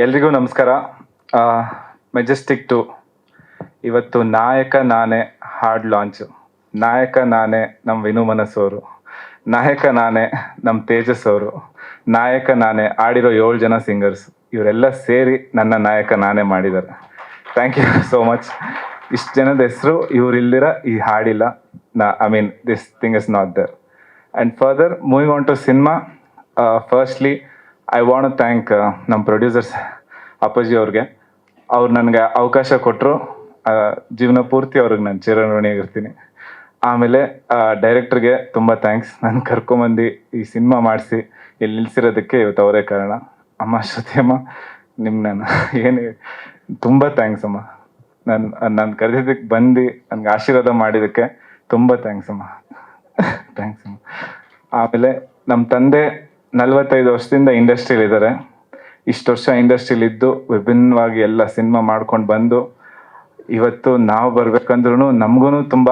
ಎಲ್ರಿಗೂ ನಮಸ್ಕಾರ. ಮೆಜೆಸ್ಟಿಕ್ 2 ಇವತ್ತು ನಾಯಕ ನಾನೇ ಹಾಡ್ ಲಾಂಚು. ನಾಯಕ ನಾನೇ ನಮ್ಮ ವಿನು ಮನಸ್ ಅವರು, ನಾಯಕ ನಾನೇ ನಮ್ಮ ತೇಜಸ್ ಅವರು, ನಾಯಕ ನಾನೇ ಆಡಿರೋ 7 ಜನ ಸಿಂಗರ್ಸ್, ಇವರೆಲ್ಲ ಸೇರಿ ನನ್ನ ನಾಯಕ ನಾನೇ ಮಾಡಿದ್ದಾರೆ. Thank you so much. ಇಷ್ಟು ಜನದ ಹೆಸರು ಇವರಿಲ್ದಿರ ಈ ಹಾಡಿಲ್ಲ. I mean this thing is not there. And further moving on to cinema, firstly I want to thank ನಮ್ಮ ಪ್ರೊಡ್ಯೂಸರ್ಸ್ ಅಪ್ಪಾಜಿ ಅವ್ರಿಗೆ. ಅವ್ರು ನನಗೆ ಅವಕಾಶ ಕೊಟ್ಟರು, ಜೀವನ ಪೂರ್ತಿ ಅವ್ರಿಗೆ ನಾನು ಚಿರಋಣಿಯಾಗಿರ್ತೀನಿ. ಆಮೇಲೆ ಡೈರೆಕ್ಟ್ರಿಗೆ ತುಂಬ ಥ್ಯಾಂಕ್ಸ್, ನಾನು ಕರ್ಕೊಂಬಂದು ಈ ಸಿನಿಮಾ ಮಾಡಿಸಿ ಇಲ್ಲಿ ನಿಲ್ಲಿಸಿರೋದಕ್ಕೆ ಇವತ್ತು ಅವರೇ ಕಾರಣ. ಅಮ್ಮ ಶ್ರುತಿ ಅಮ್ಮ, ನಾನು ಏನು ತುಂಬ ಥ್ಯಾಂಕ್ಸ್ ಅಮ್ಮ. ನಾನು ಕರೆದಿದ್ದಕ್ಕೆ ಬಂದು ನನಗೆ ಆಶೀರ್ವಾದ ಮಾಡಿದ್ದಕ್ಕೆ ತುಂಬ ಥ್ಯಾಂಕ್ಸ್ ಅಮ್ಮ. ಥ್ಯಾಂಕ್ಸ್ ಅಮ್ಮ. ಆಮೇಲೆ ನಮ್ಮ ತಂದೆ 45 ವರ್ಷದಿಂದ ಇಂಡಸ್ಟ್ರಿಯಲ್ಲಿದ್ದಾರೆ. ಇಷ್ಟು ವರ್ಷ ಇಂಡಸ್ಟ್ರಿಯಲ್ಲಿದ್ದು ವಿಭಿನ್ನವಾಗಿ ಎಲ್ಲ ಸಿನಿಮಾ ಮಾಡ್ಕೊಂಡು ಬಂದು ಇವತ್ತು ನಾವು ಬರ್ಬೇಕಂದ್ರೂ ನಮಗೂ ತುಂಬ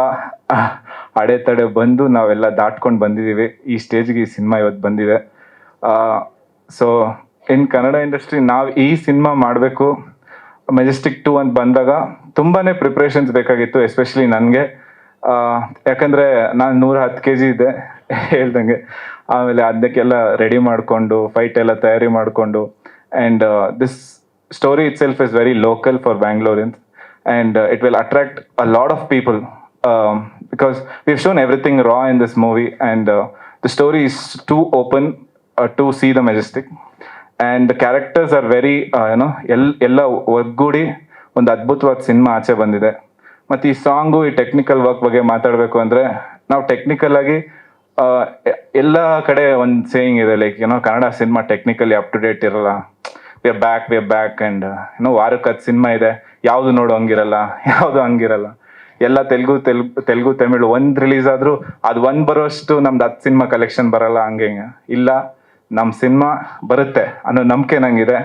ಅಡೆತಡೆ ಬಂದು ನಾವೆಲ್ಲ ದಾಟ್ಕೊಂಡು ಬಂದಿದ್ದೀವಿ. ಈ ಸ್ಟೇಜ್ಗೆ ಈ ಸಿನಿಮಾ ಇವತ್ತು ಬಂದಿದೆ. ಸೊ ಇನ್ ಕನ್ನಡ ಇಂಡಸ್ಟ್ರಿ ನಾವು ಈ ಸಿನಿಮಾ ಮಾಡಬೇಕು, ಮೆಜೆಸ್ಟಿಕ್ 2 ಅಂತ ಬಂದಾಗ ತುಂಬಾ ಪ್ರಿಪ್ರೇಷನ್ಸ್ ಬೇಕಾಗಿತ್ತು, ಎಸ್ಪೆಷಲಿ ನನಗೆ. ಯಾಕಂದರೆ ನಾನು 110 kg ಇದ್ದೆ ಹೇಳ್ದಂಗೆ. ಆಮೇಲೆ ಅದಕ್ಕೆಲ್ಲ ರೆಡಿ ಮಾಡಿಕೊಂಡು ಫೈಟ್ ಎಲ್ಲ ತಯಾರಿ ಮಾಡಿಕೊಂಡು, and this story itself is very local for Bangaloreans, and it will attract a lot of people because we have shown everything raw in this movie, and the story is to open to see the Majestic, and the characters are very ಎಲ್ಲ ಒಗ್ಗೂಡಿ ಒಂದು ಅದ್ಭುತವಾದ cinema ಆಚೆ ಬಂದಿದೆ. ಮತ್ತು ಈ song, ಈ technical work ಬಗ್ಗೆ ಮಾತಾಡಬೇಕು ಅಂದರೆ, ನಾವು ಟೆಕ್ನಿಕಲ್ ಆಗಿ ಎಲ್ಲ ಕಡೆ ಒಂದು ಸೇಯಿಂಗ್ ಇದೆ, like Kannada cinema technically up to date ಇರಲ್ಲ. ವಿ ಆರ್ ಬ್ಯಾಕ್ ಆ್ಯಂಡ್ ವಾರಕ್ಕೆ 10 ಸಿನಿಮಾ ಇದೆ, ಯಾವುದು ನೋಡೋ ಹಂಗಿರಲ್ಲ, ಯಾವುದು ಹಂಗಿರಲ್ಲ. ಎಲ್ಲ ತೆಲುಗು ತಮಿಳು ಒಂದು ರಿಲೀಸ್ ಆದರೂ ಅದು ಒಂದು ಬರೋಷ್ಟು ನಮ್ದು 10 ಸಿನಿಮಾ ಕಲೆಕ್ಷನ್ ಬರಲ್ಲ. ಹಂಗೆ ಇಲ್ಲ, ನಮ್ಮ ಸಿನಿಮಾ ಬರುತ್ತೆ ಅನ್ನೋ ನಂಬಿಕೆ ನಂಗಿದೆ.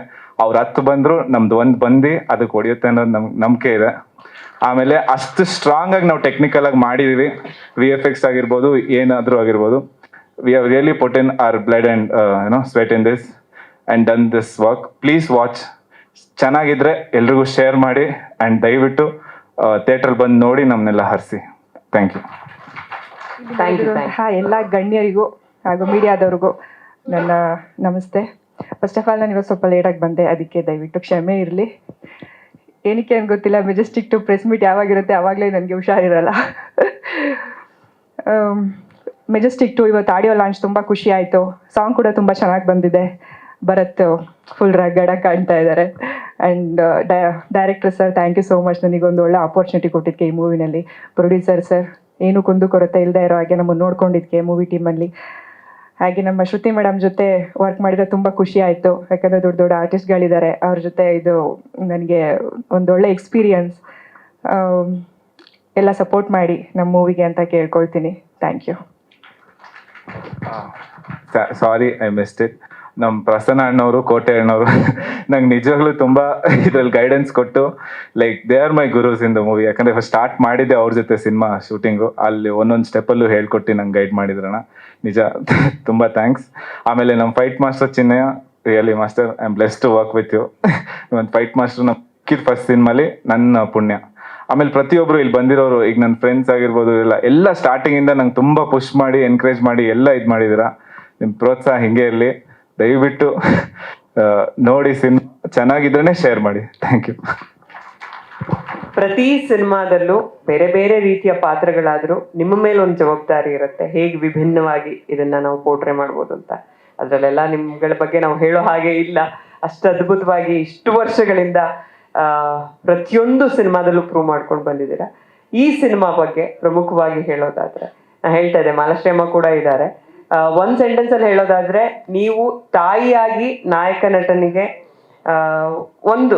ಅವ್ರು 10 ಬಂದರೂ ನಮ್ದು ಒಂದು ಬಂದು ಅದಕ್ಕೆ ಹೊಡೆಯುತ್ತೆ ಅನ್ನೋದು ನಂಬಿಕೆ ಇದೆ. ಆಮೇಲೆ ಅಷ್ಟು ಸ್ಟ್ರಾಂಗ್ ಆಗಿ ನಾವು ಟೆಕ್ನಿಕಲ್ ಆಗಿ ಮಾಡಿದೀವಿ. VFX ಆಗಿರ್ಬೋದು, ಏನಾದರೂ ಆಗಿರ್ಬೋದು. We have really put in our blood and sweat in this and done this work. Please watch. ಚೆನ್ನಾಗಿದ್ರೆ ಎಲ್ರಿಗೂ ಶೇರ್ ಮಾಡಿ, ಆ್ಯಂಡ್ ದಯವಿಟ್ಟು ಥಿಯೇಟ್ರಲ್ಲಿ ಬಂದು ನೋಡಿ ನಮ್ಮನ್ನೆಲ್ಲ ಹರಿಸಿ. Thank you. ಎಲ್ಲ ಗಣ್ಯರಿಗೂ ಹಾಗೂ ಮೀಡಿಯಾದವ್ರಿಗೂ ನನ್ನ ನಮಸ್ತೆ. ಫಸ್ಟ್ ಆಫ್ ಆಲ್ ನಾನು ಇವತ್ತು ಸ್ವಲ್ಪ ಲೇಟಾಗಿ ಬಂದೆ, ಅದಕ್ಕೆ ದಯವಿಟ್ಟು ಕ್ಷಮೆ ಇರಲಿ. ಏನಕ್ಕೆ ಏನು ಗೊತ್ತಿಲ್ಲ, ಮೆಜೆಸ್ಟಿಕ್ 2 ಪ್ರೆಸ್ ಮೀಟ್ ಯಾವಾಗಿರುತ್ತೆ ಆವಾಗಲೇ ನನಗೆ ಹುಷಾರಿರಲ್ಲ. ಮೆಜೆಸ್ಟಿಕ್ 2 ಇವತ್ತು ಆಡಿಯೋ ಲಾಂಚ್ ತುಂಬ ಖುಷಿ ಆಯಿತು. ಸಾಂಗ್ ಕೂಡ ತುಂಬ ಚೆನ್ನಾಗಿ ಬಂದಿದೆ. ಭರತ್ ಫುಲ್ ರಗಡಾಗಿ ಕಾಣ್ತಾ ಇದ್ದಾರೆ. And director sir, thank you so much, ನನಗೊಂದು ಒಳ್ಳೆ ಆಪರ್ಚುನಿಟಿ ಕೊಟ್ಟಿದ್ದಕ್ಕೆ ಈ ಮೂವಿನಲ್ಲಿ. ಪ್ರೊಡ್ಯೂಸರ್ ಸರ್, ಏನೂ ಕುಂದು ಕೊರತೆ ಇಲ್ಲದೆ ಇರೋ ಹಾಗೆ ನಮ್ಮನ್ನು ನೋಡ್ಕೊಂಡಿದ್ದಕ್ಕೆ ಮೂವಿ ಟೀಮಲ್ಲಿ. ಹಾಗೆ ನಮ್ಮ ಶ್ರುತಿ ಮೇಡಮ್ ಜೊತೆ ವರ್ಕ್ ಮಾಡಿದ್ರೆ ತುಂಬ ಖುಷಿ ಆಯಿತು. ಯಾಕಂದರೆ ದೊಡ್ಡ ದೊಡ್ಡ ಆರ್ಟಿಸ್ಟ್ಗಳಿದ್ದಾರೆ, ಅವ್ರ ಜೊತೆ ಇದು ನನಗೆ ಒಂದೊಳ್ಳೆ ಎಕ್ಸ್ಪೀರಿಯನ್ಸ್. ಎಲ್ಲ ಸಪೋರ್ಟ್ ಮಾಡಿ ನಮ್ಮ ಮೂವಿಗೆ ಅಂತ ಕೇಳ್ಕೊಳ್ತೀನಿ. Thank you. Sorry, I missed it. ನಮ್ಮ ಪ್ರಸನ್ನ ಅಣ್ಣವರು, ಕೋಟೆ ಅಣ್ಣವರು ನಂಗೆ ನಿಜವಾಗ್ಲೂ ತುಂಬ ಇದ್ರಲ್ಲಿ ಗೈಡೆನ್ಸ್ ಕೊಟ್ಟು, like they are my gurus in the movie. ಯಾಕಂದರೆ ಫಸ್ಟ್ ಸ್ಟಾರ್ಟ್ ಮಾಡಿದ್ದೆ ಅವ್ರ ಜೊತೆ ಸಿನಿಮಾ ಶೂಟಿಂಗು. ಅಲ್ಲಿ ಒಂದೊಂದು ಸ್ಟೆಪ್ಪಲ್ಲೂ ಹೇಳ್ಕೊಟ್ಟು ನಂಗೆ ಗೈಡ್ ಮಾಡಿದ್ರಣ್ಣ, ನಿಜ ತುಂಬ ಥ್ಯಾಂಕ್ಸ್. ಆಮೇಲೆ ನಮ್ಮ fight master Chinnayya, really master, I am blessed to work with you. ಒಂದು ಫೈಟ್ ಮಾಸ್ಟರ್ ನಮ್ಮ ಫಸ್ಟ್ ಸಿನಿಮಾಲಿ ನನ್ನ ಪುಣ್ಯ. ಆಮೇಲೆ ಪ್ರತಿಯೊಬ್ಬರು ಇಲ್ಲಿ ಬಂದಿರೋರು, ಈಗ ನನ್ನ ಫ್ರೆಂಡ್ಸ್ ಆಗಿರ್ಬೋದು, ಎಲ್ಲ ಸ್ಟಾರ್ಟಿಂಗಿಂದ ನಂಗೆ ತುಂಬ ಪುಷ್ ಮಾಡಿ, ಎನ್ಕರೇಜ್ ಮಾಡಿ ಎಲ್ಲ ಇದು ಮಾಡಿದ್ದೀರಾ. ನಿಮ್ಮ ಪ್ರೋತ್ಸಾಹ ಹಿಂಗೆ ಇರಲಿ. ದಯವಿಟ್ಟು ನೋಡಿ, ಸಿನಿಮಾ ಚೆನ್ನಾಗಿದ್ರೆ ಶೇರ್ ಮಾಡಿ. Thank you. ಪ್ರತಿ ಸಿನಿಮಾದಲ್ಲೂ ಬೇರೆ ಬೇರೆ ರೀತಿಯ ಪಾತ್ರಗಳಾದರೂ ನಿಮ್ಮ ಮೇಲೆ ಒಂದು ಜವಾಬ್ದಾರಿ ಇರುತ್ತೆ, ಹೇಗೆ ವಿಭಿನ್ನವಾಗಿ ಇದನ್ನ ನಾವು ಪೋರ್ಟ್ರೇ ಮಾಡ್ಬೋದು ಅಂತ. ಅದರಲ್ಲೆಲ್ಲ ನಿಮ್ಗಳ ಬಗ್ಗೆ ನಾವು ಹೇಳೋ ಹಾಗೆ ಇಲ್ಲ. ಅಷ್ಟು ಅದ್ಭುತವಾಗಿ ಇಷ್ಟು ವರ್ಷಗಳಿಂದ ಪ್ರತಿಯೊಂದು ಸಿನಿಮಾದಲ್ಲೂ ಪ್ರೂವ್ ಮಾಡ್ಕೊಂಡು ಬಂದಿದ್ದೀರಾ. ಈ ಸಿನಿಮಾ ಬಗ್ಗೆ ಪ್ರಮುಖವಾಗಿ ಹೇಳೋದಾದ್ರೆ, ನಾ ಹೇಳ್ತಾ ಇದ್ದೆ ಮಾಲಾಶ್ರೀ ಅಮ್ಮ ಕೂಡ ಇದ್ದಾರೆ. ಒಂದ್ ಸೆಂಟೆನ್ಸ್ ಅಲ್ಲಿ ಹೇಳೋದಾದ್ರೆ, ನೀವು ತಾಯಿಯಾಗಿ ನಾಯಕ ನಟನಿಗೆ ಒಂದು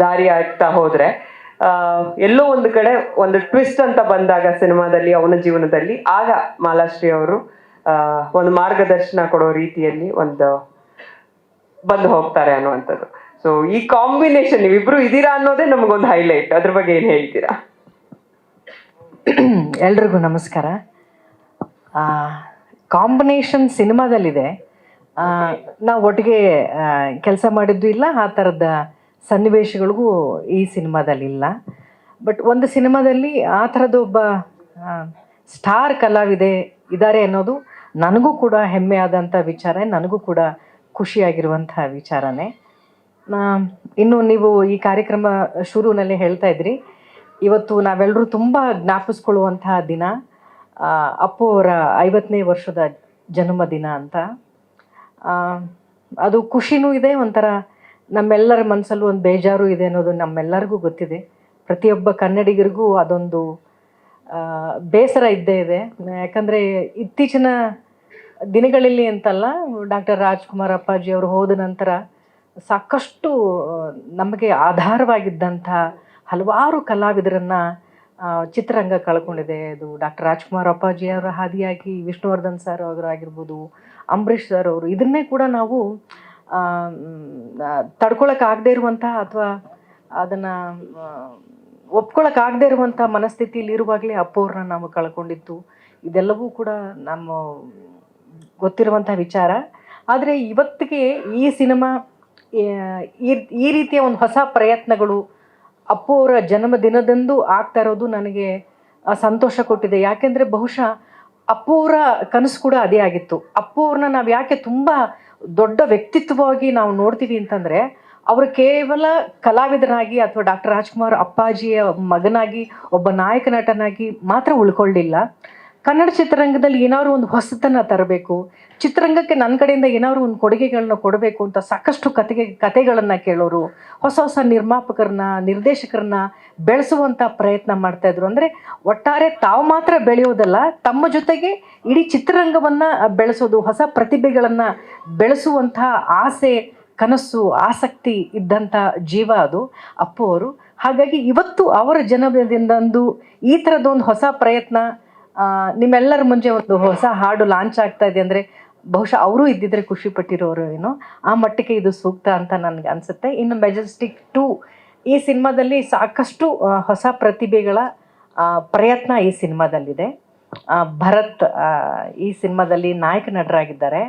ದಾರಿ ಆಗ್ತಾ ಹೋದ್ರೆ, ಎಲ್ಲೋ ಒಂದು ಕಡೆ ಒಂದು ಟ್ವಿಸ್ಟ್ ಅಂತ ಬಂದಾಗ ಸಿನಿಮಾದಲ್ಲಿ, ಅವನ ಜೀವನದಲ್ಲಿ, ಆಗ ಮಾಲಾಶ್ರೀ ಅವರು ಒಂದು ಮಾರ್ಗದರ್ಶನ ಕೊಡೋ ರೀತಿಯಲ್ಲಿ ಒಂದು ಬಂದು ಹೋಗ್ತಾರೆ ಅನ್ನುವಂಥದ್ದು. ಸೊ ಈ ಕಾಂಬಿನೇಷನ್ ನೀವಿಬ್ರು ಇದೀರಾ ಅನ್ನೋದೇ ನಮಗೊಂದು ಹೈಲೈಟ್. ಅದ್ರ ಬಗ್ಗೆ ಏನ್ ಹೇಳ್ತೀರಾ? ಎಲ್ರಿಗೂ ನಮಸ್ಕಾರ. ಕಾಂಬಿನೇಷನ್ ಸಿನಿಮಾದಲ್ಲಿದೆ, ನಾವು ಒಟ್ಟಿಗೆ ಕೆಲಸ ಮಾಡಿದ್ದು ಇಲ್ಲ, ಆ ಥರದ ಸನ್ನಿವೇಶಗಳಿಗೂ ಈ ಸಿನಿಮಾದಲ್ಲಿ ಇಲ್ಲ. ಬಟ್ ಒಂದು ಸಿನಿಮಾದಲ್ಲಿ ಆ ಥರದ್ದು ಒಬ್ಬ ಸ್ಟಾರ್ ಕಲಾವಿದೆ ಇದ್ದಾರೆ ಅನ್ನೋದು ನನಗೂ ಕೂಡ ಹೆಮ್ಮೆ ಆದಂಥ ವಿಚಾರ, ನನಗೂ ಕೂಡ ಖುಷಿಯಾಗಿರುವಂತಹ ವಿಚಾರನೇ. ಇನ್ನು ನೀವು ಈ ಕಾರ್ಯಕ್ರಮ ಶುರುವಿನಲ್ಲೇ ಹೇಳ್ತಾ ಇದ್ರಿ, ಇವತ್ತು ನಾವೆಲ್ಲರೂ ತುಂಬ ಜ್ಞಾಪಿಸ್ಕೊಳ್ಳುವಂತಹ ದಿನ ಅಪ್ಪು ಅವರ 50ನೇ ವರ್ಷದ ಜನ್ಮದಿನ ಅಂತ. ಅದು ಖುಷಿನೂ ಇದೆ, ಒಂಥರ ನಮ್ಮೆಲ್ಲರ ಮನಸ್ಸಲ್ಲೂ ಒಂದು ಬೇಜಾರು ಇದೆ ಅನ್ನೋದು ನಮ್ಮೆಲ್ಲರಿಗೂ ಗೊತ್ತಿದೆ. ಪ್ರತಿಯೊಬ್ಬ ಕನ್ನಡಿಗರಿಗೂ ಅದೊಂದು ಬೇಸರ ಇದ್ದೇ ಇದೆ. ಯಾಕಂದರೆ ಇತ್ತೀಚಿನ ದಿನಗಳಲ್ಲಿ ಅಂತಲ್ಲ, ಡಾಕ್ಟರ್ ರಾಜ್ಕುಮಾರ್ ಅಪ್ಪಾಜಿ ಅವರು ಹೋದ ನಂತರ ಸಾಕಷ್ಟು ನಮಗೆ ಆಧಾರವಾಗಿದ್ದಂಥ ಹಲವಾರು ಕಲಾವಿದರನ್ನು ಚಿತ್ರರಂಗ ಕಳ್ಕೊಂಡಿದೆ. ಅದು ಡಾಕ್ಟರ್ ರಾಜ್ಕುಮಾರ್ ಅಪ್ಪಾಜಿ ಅವರ ಹಾದಿಯಾಗಿ ವಿಷ್ಣುವರ್ಧನ್ ಸರ್ ಅವರಾಗಿರ್ಬೋದು, ಅಂಬರೀಷ್ ಸರ್ ಅವರು, ಇದನ್ನೇ ಕೂಡ ನಾವು ತಡ್ಕೊಳಕ್ಕಾಗದೇ ಇರುವಂಥ ಅಥವಾ ಅದನ್ನು ಒಪ್ಕೊಳಕ್ಕಾಗದೇ ಇರುವಂಥ ಮನಸ್ಥಿತಿಯಲ್ಲಿ ಇರುವಾಗಲೇ ಅಪ್ಪು ಅವ್ರನ್ನ ನಾವು ಕಳ್ಕೊಂಡಿದ್ದು, ಇದೆಲ್ಲವೂ ಕೂಡ ನಮ್ಮ ಗೊತ್ತಿರುವಂಥ ವಿಚಾರ. ಆದರೆ ಇವತ್ತಿಗೆ ಈ ಸಿನಿಮಾ ಈ ರೀತಿಯ ಒಂದು ಹೊಸ ಪ್ರಯತ್ನಗಳು ಅಪ್ಪು ಅವರ ಜನ್ಮದಿನದಂದು ಆಗ್ತಾ ಇರೋದು ನನಗೆ ಸಂತೋಷ ಕೊಟ್ಟಿದೆ. ಯಾಕೆಂದರೆ ಬಹುಶಃ ಅಪ್ಪು ಅವರ ಕನಸು ಕೂಡ ಅದೇ ಆಗಿತ್ತು. ಅಪ್ಪು ಅವ್ರನ್ನ ನಾವು ಯಾಕೆ ತುಂಬ ದೊಡ್ಡ ವ್ಯಕ್ತಿತ್ವವಾಗಿ ನಾವು ನೋಡ್ತೀವಿ ಅಂತಂದರೆ, ಅವರು ಕೇವಲ ಕಲಾವಿದನಾಗಿ ಅಥವಾ ಡಾಕ್ಟರ್ ರಾಜ್ಕುಮಾರ್ ಅಪ್ಪಾಜಿಯ ಮಗನಾಗಿ ಒಬ್ಬ ನಾಯಕ ನಟನಾಗಿ ಮಾತ್ರ ಉಳ್ಕೊಳ್ಳಿಲ್ಲ. ಕನ್ನಡ ಚಿತ್ರರಂಗದಲ್ಲಿ ಏನಾದ್ರು ಒಂದು ಹೊಸತನ ತರಬೇಕು, ಚಿತ್ರರಂಗಕ್ಕೆ ನನ್ನ ಕಡೆಯಿಂದ ಏನಾದ್ರು ಒಂದು ಕೊಡುಗೆಗಳನ್ನ ಕೊಡಬೇಕು ಅಂತ ಸಾಕಷ್ಟು ಕತೆಗಳನ್ನು ಕೇಳೋರು, ಹೊಸ ಹೊಸ ನಿರ್ಮಾಪಕರನ್ನ ನಿರ್ದೇಶಕರನ್ನ ಬೆಳೆಸುವಂಥ ಪ್ರಯತ್ನ ಮಾಡ್ತಾಯಿದ್ರು. ಅಂದರೆ ಒಟ್ಟಾರೆ ತಾವು ಮಾತ್ರ ಬೆಳೆಯೋದಲ್ಲ, ತಮ್ಮ ಜೊತೆಗೆ ಇಡೀ ಚಿತ್ರರಂಗವನ್ನು ಬೆಳೆಸೋದು, ಹೊಸ ಪ್ರತಿಭೆಗಳನ್ನು ಬೆಳೆಸುವಂಥ ಆಸೆ, ಕನಸು, ಆಸಕ್ತಿ ಇದ್ದಂಥ ಜೀವ ಅದು ಅಪ್ಪು ಅವರು. ಹಾಗಾಗಿ ಇವತ್ತು ಅವರ ಜನ್ಮದಿನದಂದು ಈ ಥರದ್ದೊಂದು ಹೊಸ ಪ್ರಯತ್ನ, ನಿಮ್ಮೆಲ್ಲರ ಮುಂಚೆ ಒಂದು ಹೊಸ ಹಾಡು ಲಾಂಚ್ ಆಗ್ತಾ ಇದೆ ಅಂದರೆ ಬಹುಶಃ ಅವರು ಇದ್ದಿದ್ರೆ ಖುಷಿ ಪಟ್ಟಿರೋರು ಏನೋ, ಆ ಮಟ್ಟಿಗೆ ಇದು ಸೂಕ್ತ ಅಂತ ನನಗೆ ಅನಿಸುತ್ತೆ. ಇನ್ನು ಮೆಜೆಸ್ಟಿಕ್ 2 ಈ ಸಿನಿಮಾದಲ್ಲಿ ಸಾಕಷ್ಟು ಹೊಸ ಪ್ರತಿಭೆಗಳ ಪ್ರಯತ್ನ ಈ ಸಿನಿಮಾದಲ್ಲಿದೆ. ಭರತ್ ಈ ಸಿನಿಮಾದಲ್ಲಿ ನಾಯಕ ನಟರಾಗಿದ್ದಾರೆ.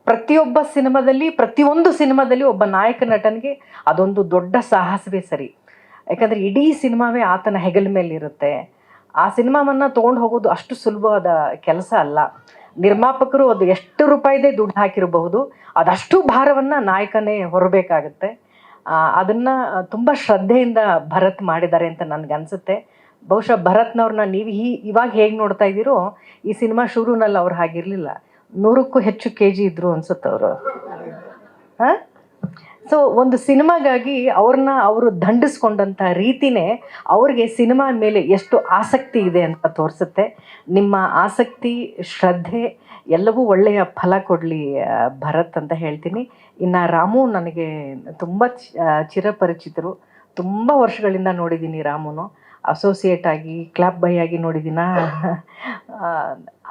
ಪ್ರತಿಯೊಬ್ಬ ಸಿನಿಮಾದಲ್ಲಿ, ಪ್ರತಿಯೊಂದು ಸಿನಿಮಾದಲ್ಲಿ ಒಬ್ಬ ನಾಯಕ ನಟನಿಗೆ ಅದೊಂದು ದೊಡ್ಡ ಸಾಹಸವೇ ಸರಿ. ಯಾಕಂದರೆ ಇಡೀ ಸಿನಿಮಾವೇ ಆತನ ಹೆಗಲ ಮೇಲಿರುತ್ತೆ. ಆ ಸಿನಿಮಾವನ್ನು ತೊಗೊಂಡು ಹೋಗೋದು ಅಷ್ಟು ಸುಲಭವಾದ ಕೆಲಸ ಅಲ್ಲ. ನಿರ್ಮಾಪಕರು ಅದು ಎಷ್ಟು ರೂಪಾಯಿದೇ ದುಡ್ಡು ಹಾಕಿರಬಹುದು, ಅದಷ್ಟು ಭಾರವನ್ನು ನಾಯಕನೇ ಹೊರಬೇಕಾಗತ್ತೆ. ಅದನ್ನು ತುಂಬ ಶ್ರದ್ಧೆಯಿಂದ ಭರತ್ ಮಾಡಿದ್ದಾರೆ ಅಂತ ನನಗನ್ಸುತ್ತೆ. ಬಹುಶಃ ಭರತ್ನವ್ರನ್ನ ನೀವು ಇವಾಗ ಹೇಗೆ ನೋಡ್ತಾ ಇದ್ದೀರೋ, ಈ ಸಿನಿಮಾ ಶುರುನಲ್ಲಿ ಅವ್ರು ಹಾಗಿರಲಿಲ್ಲ. 100ಕ್ಕೂ ಹೆಚ್ಚು kg ಇದ್ರು ಅನ್ಸುತ್ತೆ ಅವರು. ಸೊ ಒಂದು ಸಿನಿಮಾಗಾಗಿ ಅವರು ದಂಡಿಸ್ಕೊಂಡಂಥ ರೀತಿನೇ ಅವ್ರಿಗೆ ಸಿನಿಮಾ ಮೇಲೆ ಎಷ್ಟು ಆಸಕ್ತಿ ಇದೆ ಅಂತ ತೋರಿಸುತ್ತೆ. ನಿಮ್ಮ ಆಸಕ್ತಿ, ಶ್ರದ್ಧೆ ಎಲ್ಲವೂ ಒಳ್ಳೆಯ ಫಲ ಕೊಡಲಿ ಭರತ್ ಅಂತ ಹೇಳ್ತೀನಿ. ಇನ್ನು ರಾಮು ನನಗೆ ತುಂಬ ಚಿರಪರಿಚಿತರು, ತುಂಬ ವರ್ಷಗಳಿಂದ ನೋಡಿದ್ದೀನಿ. ರಾಮುನು ಅಸೋಸಿಯೇಟ್ ಆಗಿ, ಕ್ಲಬ್ ಬಾಯ್ ಆಗಿ ನೋಡಿದ್ದೀನ.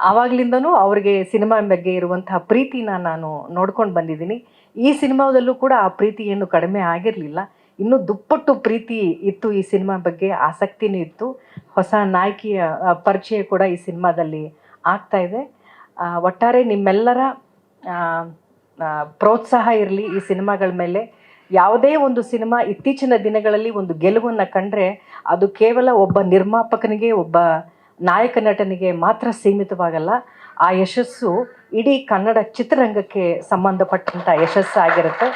ಆವಾಗಲಿಂದನೂ ಅವ್ರಿಗೆ ಸಿನಿಮಾ ಬಗ್ಗೆ ಇರುವಂತಹ ಪ್ರೀತಿನ ನಾನು ನೋಡ್ಕೊಂಡು ಬಂದಿದ್ದೀನಿ. ಈ ಸಿನಿಮಾದಲ್ಲೂ ಕೂಡ ಆ ಪ್ರೀತಿ ಏನು ಕಡಿಮೆ ಆಗಿರಲಿಲ್ಲ, ಇನ್ನೂ ದುಪ್ಪಟ್ಟು ಪ್ರೀತಿ ಇತ್ತು. ಈ ಸಿನಿಮಾ ಬಗ್ಗೆ ಆಸಕ್ತಿನೂ ಇತ್ತು. ಹೊಸ ನಾಯಕಿಯ ಪರಿಚಯ ಕೂಡ ಈ ಸಿನಿಮಾದಲ್ಲಿ ಆಗ್ತಾ ಇದೆ. ಒಟ್ಟಾರೆ ನಿಮ್ಮೆಲ್ಲರ ಪ್ರೋತ್ಸಾಹ ಇರಲಿ ಈ ಸಿನಿಮಾಗಳ ಮೇಲೆ. ಯಾವುದೇ ಒಂದು ಸಿನಿಮಾ ಇತ್ತೀಚಿನ ದಿನಗಳಲ್ಲಿ ಒಂದು ಗೆಲುವನ್ನು ಕಂಡ್ರೆ ಅದು ಕೇವಲ ಒಬ್ಬ ನಿರ್ಮಾಪಕನಿಗೆ, ಒಬ್ಬ ನಾಯಕ ನಟನಿಗೆ ಮಾತ್ರ ಸೀಮಿತವಾಗಲ್ಲ. ಆ ಯಶಸ್ಸು ಇಡೀ ಕನ್ನಡ ಚಿತ್ರರಂಗಕ್ಕೆ ಸಂಬಂಧಪಟ್ಟಂಥ ಯಶಸ್ಸಾಗಿರುತ್ತೆ.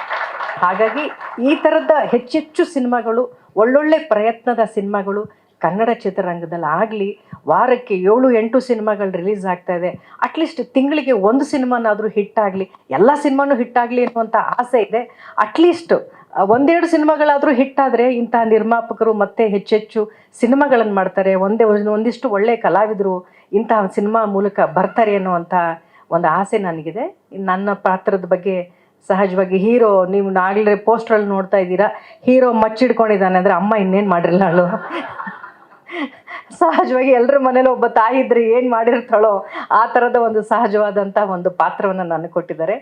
ಹಾಗಾಗಿ ಈ ಥರದ ಹೆಚ್ಚೆಚ್ಚು ಸಿನಿಮಾಗಳು, ಒಳ್ಳೊಳ್ಳೆ ಪ್ರಯತ್ನದ ಸಿನಿಮಾಗಳು ಕನ್ನಡ ಚಿತ್ರರಂಗದಲ್ಲಿ ಆಗಲಿ. ವಾರಕ್ಕೆ 7-8 ಸಿನಿಮಾಗಳು ರಿಲೀಸ್ ಆಗ್ತಾ ಇದೆ. ಅಟ್ಲೀಸ್ಟ್ ತಿಂಗಳಿಗೆ ಒಂದು ಸಿನಿಮಾನಾದರೂ ಹಿಟ್ಟಾಗಲಿ, ಎಲ್ಲ ಸಿನಿಮಾನೂ ಹಿಟ್ಟಾಗಲಿ ಅನ್ನುವಂಥ ಆಸೆ ಇದೆ. ಅಟ್ಲೀಸ್ಟ್ 1-2 ಸಿನಿಮಾಗಳಾದರೂ ಹಿಟ್ಟಾದರೆ ಇಂಥ ನಿರ್ಮಾಪಕರು ಮತ್ತೆ ಹೆಚ್ಚೆಚ್ಚು ಸಿನಿಮಾಗಳನ್ನು ಮಾಡ್ತಾರೆ, ಒಂದಿಷ್ಟು ಒಳ್ಳೆಯ ಕಲಾವಿದರು ಇಂತಹ ಸಿನಿಮಾ ಮೂಲಕ ಬರ್ತಾರೆ ಅನ್ನುವಂಥ ಒಂದು ಆಸೆ ನನಗಿದೆ. ನನ್ನ ಪಾತ್ರದ ಬಗ್ಗೆ ಸಹಜವಾಗಿ ಹೀರೋ, ನೀವು ನಾಗಲೇ ಪೋಸ್ಟ್ರಲ್ಲಿ ನೋಡ್ತಾ ಇದ್ದೀರಾ, ಹೀರೋ ಮಚ್ಚಿಡ್ಕೊಂಡಿದ್ದಾನೆ ಅಂದರೆ ಅಮ್ಮ ಇನ್ನೇನು ಮಾಡಿರಲ್ಲ ಅವಳು. ಸಹಜವಾಗಿ ಎಲ್ಲರ ಮನೇಲಿ ಒಬ್ಬ ತಾಯಿ ಇದ್ರೆ ಏನು ಮಾಡಿರ್ತಾಳೋ ಆ ಥರದ ಒಂದು ಸಹಜವಾದಂಥ ಒಂದು ಪಾತ್ರವನ್ನು ನನಗೆ ಕೊಟ್ಟಿದ್ದಾರೆ.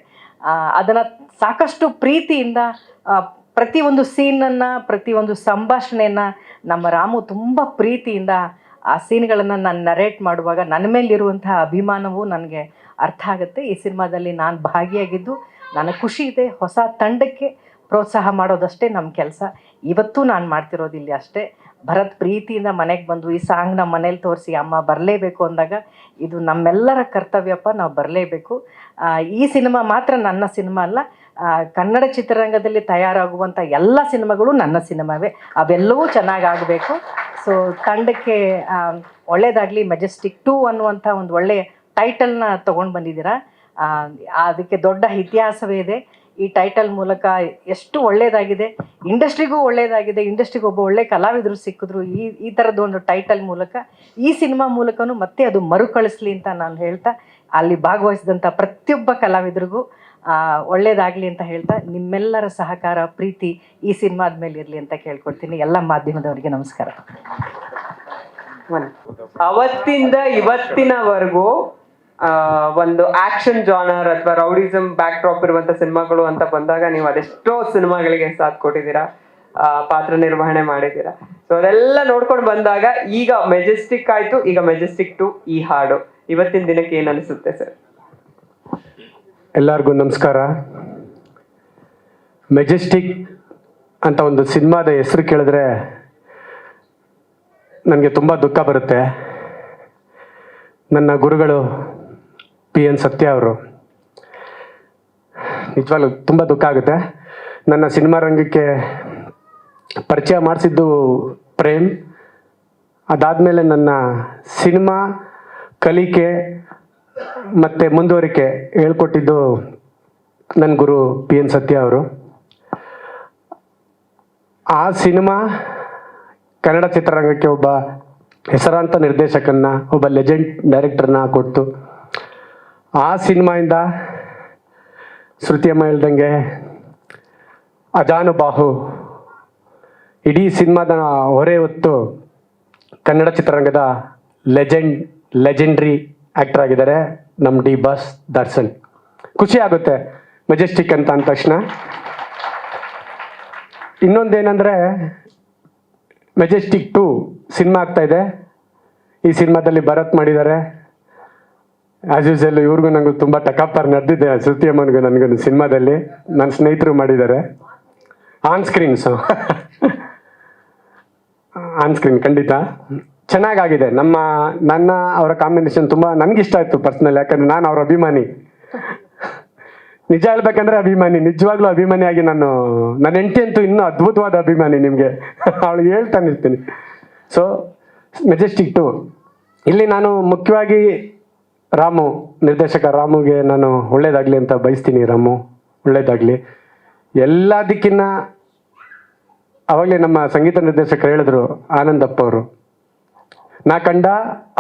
ಅದನ್ನು ಸಾಕಷ್ಟು ಪ್ರೀತಿಯಿಂದ ಪ್ರತಿಯೊಂದು ಸೀನನ್ನು, ಪ್ರತಿಯೊಂದು ಸಂಭಾಷಣೆಯನ್ನು ನಮ್ಮ ರಾಮು ತುಂಬ ಪ್ರೀತಿಯಿಂದ ಆ ಸೀನ್ಗಳನ್ನು ನಾನು ನರೇಟ್ ಮಾಡುವಾಗ ನನ್ನ ಮೇಲಿರುವಂತಹ ಅಭಿಮಾನವೂ ನನಗೆ ಅರ್ಥ ಆಗುತ್ತೆ. ಈ ಸಿನಿಮಾದಲ್ಲಿ ನಾನು ಭಾಗಿಯಾಗಿದ್ದು ನನಗೆ ಖುಷಿ ಇದೆ. ಹೊಸ ತಂಡಕ್ಕೆ ಪ್ರೋತ್ಸಾಹ ಮಾಡೋದಷ್ಟೇ ನಮ್ಮ ಕೆಲಸ. ಇವತ್ತು ನಾನು ಮಾಡ್ತಿರೋದಿಲ್ಲ ಅಷ್ಟೇ. ಭರತ್ ಪ್ರೀತಿಯಿಂದ ಮನೆಗೆ ಬಂದು ಈ ಸಾಂಗ್ ನಮ್ಮ ಮನೇಲಿ ತೋರಿಸಿ ಅಮ್ಮ ಬರಲೇಬೇಕು ಅಂದಾಗ ಇದು ನಮ್ಮೆಲ್ಲರ ಕರ್ತವ್ಯಪ್ಪ, ನಾವು ಬರಲೇಬೇಕು. ಈ ಸಿನಿಮಾ ಮಾತ್ರ ನನ್ನ ಸಿನಿಮಾ ಅಲ್ಲ, ಕನ್ನಡ ಚಿತ್ರರಂಗದಲ್ಲಿ ತಯಾರಾಗುವಂಥ ಎಲ್ಲ ಸಿನಿಮಾಗಳು ನನ್ನ ಸಿನಿಮಾವೇ. ಅವೆಲ್ಲವೂ ಚೆನ್ನಾಗಾಗಬೇಕು. ಸೊ ತಂಡಕ್ಕೆ ಒಳ್ಳೆಯದಾಗಲಿ. ಮೆಜೆಸ್ಟಿಕ್ 2 ಅನ್ನುವಂಥ ಒಂದು ಒಳ್ಳೆಯ ಟೈಟಲ್ನ ತೊಗೊಂಡು ಬಂದಿದ್ದೀರಾ. ಅದಕ್ಕೆ ದೊಡ್ಡ ಇತಿಹಾಸವೇ ಇದೆ. ಈ ಟೈಟಲ್ ಮೂಲಕ ಎಷ್ಟು ಒಳ್ಳೆಯದಾಗಿದೆ, ಇಂಡಸ್ಟ್ರಿಗೂ ಒಳ್ಳೆಯದಾಗಿದೆ. ಇಂಡಸ್ಟ್ರಿಗೆ ಒಬ್ಬ ಒಳ್ಳೆ ಕಲಾವಿದರು ಸಿಕ್ಕಿದ್ರು ಈ ಥರದ್ದು ಒಂದು ಟೈಟಲ್ ಮೂಲಕ. ಈ ಸಿನಿಮಾ ಮೂಲಕನೂ ಮತ್ತೆ ಅದು ಮರುಕಳಿಸ್ಲಿ ಅಂತ ನಾನು ಹೇಳ್ತಾ, ಅಲ್ಲಿ ಭಾಗವಹಿಸಿದಂಥ ಪ್ರತಿಯೊಬ್ಬ ಕಲಾವಿದರಿಗೂ ಒಳ್ಳೆಯದಾಗಲಿ ಅಂತ ಹೇಳ್ತಾ, ನಿಮ್ಮೆಲ್ಲರ ಸಹಕಾರ ಪ್ರೀತಿ ಈ ಸಿನಿಮಾದ ಮೇಲೆ ಇರಲಿ ಅಂತ ಕೇಳ್ಕೊಳ್ತೀನಿ. ಎಲ್ಲ ಮಾಧ್ಯಮದವರಿಗೆ ನಮಸ್ಕಾರ. ಅವತ್ತಿಂದ ಇವತ್ತಿನವರೆಗೂ ಒಂದು ಆಕ್ಷನ್ ಜಾನರ್ ಅಥವಾ ರೌಡಿಸಮ್ ಬ್ಯಾಕ್ ಡ್ರಾಪ್ ಇರುವಂತ ಸಿನಿಮಾಗಳು ಅಂತ ಬಂದಾಗ ನೀವು ಅದೆಷ್ಟೋ ಸಿನಿಮಾಗಳಿಗೆ ಸಾಥ್ ಕೊಟ್ಟಿದ್ದೀರಾ, ಪಾತ್ರ ನಿರ್ವಹಣೆ ಮಾಡಿದ್ದೀರಾ. ಸೊ ಅದೆಲ್ಲ ನೋಡ್ಕೊಂಡು ಬಂದಾಗ ಈಗ ಮೆಜೆಸ್ಟಿಕ್ ಆಯ್ತು, ಈಗ ಮೆಜೆಸ್ಟಿಕ್ 2 ಈ ಹಾಡು ಇವತ್ತಿನ ದಿನಕ್ಕೆ ಏನ್ ಅನಿಸುತ್ತೆ ಸರ್? ಎಲ್ಲರಿಗೂ ನಮಸ್ಕಾರ. ಮೆಜೆಸ್ಟಿಕ್ ಅಂತ ಒಂದು ಸಿನಿಮಾದ ಹೆಸರು ಕೇಳಿದ್ರೆ ನನಗೆ ತುಂಬ ದುಃಖ ಬರುತ್ತೆ. ನನ್ನ ಗುರುಗಳು PN ಸತ್ಯ ಅವರು, ನಿಜವಾಗ್ಲೂ ತುಂಬ ದುಃಖ ಆಗುತ್ತೆ. ನನ್ನ ಸಿನಿಮಾ ರಂಗಕ್ಕೆ ಪರಿಚಯ ಮಾಡಿಸಿದ್ದು ಪ್ರೇಮ್. ಅದಾದಮೇಲೆ ನನ್ನ ಸಿನಿಮಾ ಕಲಿಕೆ ಮತ್ತು ಮುಂದುವರಿಕೆ ಹೇಳ್ಕೊಟ್ಟಿದ್ದು ನನ್ನ ಗುರು PN ಸತ್ಯ ಅವರು. ಆ ಸಿನಿಮಾ ಕನ್ನಡ ಚಿತ್ರರಂಗಕ್ಕೆ ಒಬ್ಬ ಹೆಸರಾಂತ ನಿರ್ದೇಶಕನ್ನ, ಒಬ್ಬ ಲೆಜೆಂಡ್ ಡೈರೆಕ್ಟರ್ನ ಕೊಡ್ತು. ಆ ಸಿನಿಮಾಯಿಂದ ಶ್ರುತಿಯಮ್ಮ ಹೇಳ್ದಂಗೆ ಅಜಾನುಬಾಹು ಇಡೀ ಸಿನಿಮಾದ ಹೊರೆ ಹೊತ್ತು ಕನ್ನಡ ಚಿತ್ರರಂಗದ ಲೆಜೆಂಡ್ರಿ ಆ್ಯಕ್ಟರ್ ಆಗಿದ್ದಾರೆ ನಮ್ಮ ಡಿ ಬಾಸ್ ದರ್ಶನ್. ಖುಷಿ ಆಗುತ್ತೆ ಮೆಜೆಸ್ಟಿಕ್ ಅಂತ ಅಂದ ತಕ್ಷಣ. ಇನ್ನೊಂದೇನೆಂದರೆ ಮೆಜೆಸ್ಟಿಕ್ 2 ಸಿನಿಮಾ ಆಗ್ತಾ ಇದೆ. ಈ ಸಿನಿಮಾದಲ್ಲಿ ಭರತ್ ಮಾಡಿದ್ದಾರೆ. ಆ್ಯಸ್ ಯೂಸಲ್ ಇವ್ರಿಗೂ ನನಗೂ ತುಂಬ ಟಕಾಪರ್ ನಡೆದಿದೆ. ಶ್ರುತಿಯಮ್ಮನಿಗೂ ನನಗೂ ಸಿನಿಮಾದಲ್ಲಿ ನನ್ನ ಸ್ನೇಹಿತರು ಮಾಡಿದ್ದಾರೆ. ಆನ್ ಸ್ಕ್ರೀನ್ ಖಂಡಿತ ಚೆನ್ನಾಗಾಗಿದೆ. ನನ್ನ ಅವರ ಕಾಂಬಿನೇಷನ್ ತುಂಬ ನನಗಿಷ್ಟ ಆಯಿತು ಪರ್ಸ್ನಲ್. ಯಾಕಂದರೆ ನಾನು ಅವ್ರ ಅಭಿಮಾನಿ. ನಿಜ ಹೇಳ್ಬೇಕಂದ್ರೆ ಅಭಿಮಾನಿ, ನಿಜವಾಗ್ಲೂ ಅಭಿಮಾನಿಯಾಗಿ ನನ್ನ ಹೆಂಡತಿ ಅಂತೂ ಇನ್ನೂ ಅದ್ಭುತವಾದ ಅಭಿಮಾನಿ. ನಿಮಗೆ ಅವಳಿಗೆ ಹೇಳ್ತಾನೆ ಇರ್ತೀನಿ. ಸೊ ಮೆಜೆಸ್ಟಿಕ್ 2 ಇಲ್ಲಿ ನಾನು ಮುಖ್ಯವಾಗಿ ರಾಮು, ನಿರ್ದೇಶಕ ರಾಮುಗೆ ನಾನು ಒಳ್ಳೇದಾಗಲಿ ಅಂತ ಬಯಸ್ತೀನಿ. ರಾಮು ಒಳ್ಳೇದಾಗಲಿ. ಎಲ್ಲದಕ್ಕಿನ್ನ ಅವಾಗಲೇ ನಮ್ಮ ಸಂಗೀತ ನಿರ್ದೇಶಕರು ಹೇಳಿದ್ರು, ಆನಂದಪ್ಪ ಅವರು, ನಾ ಕಂಡ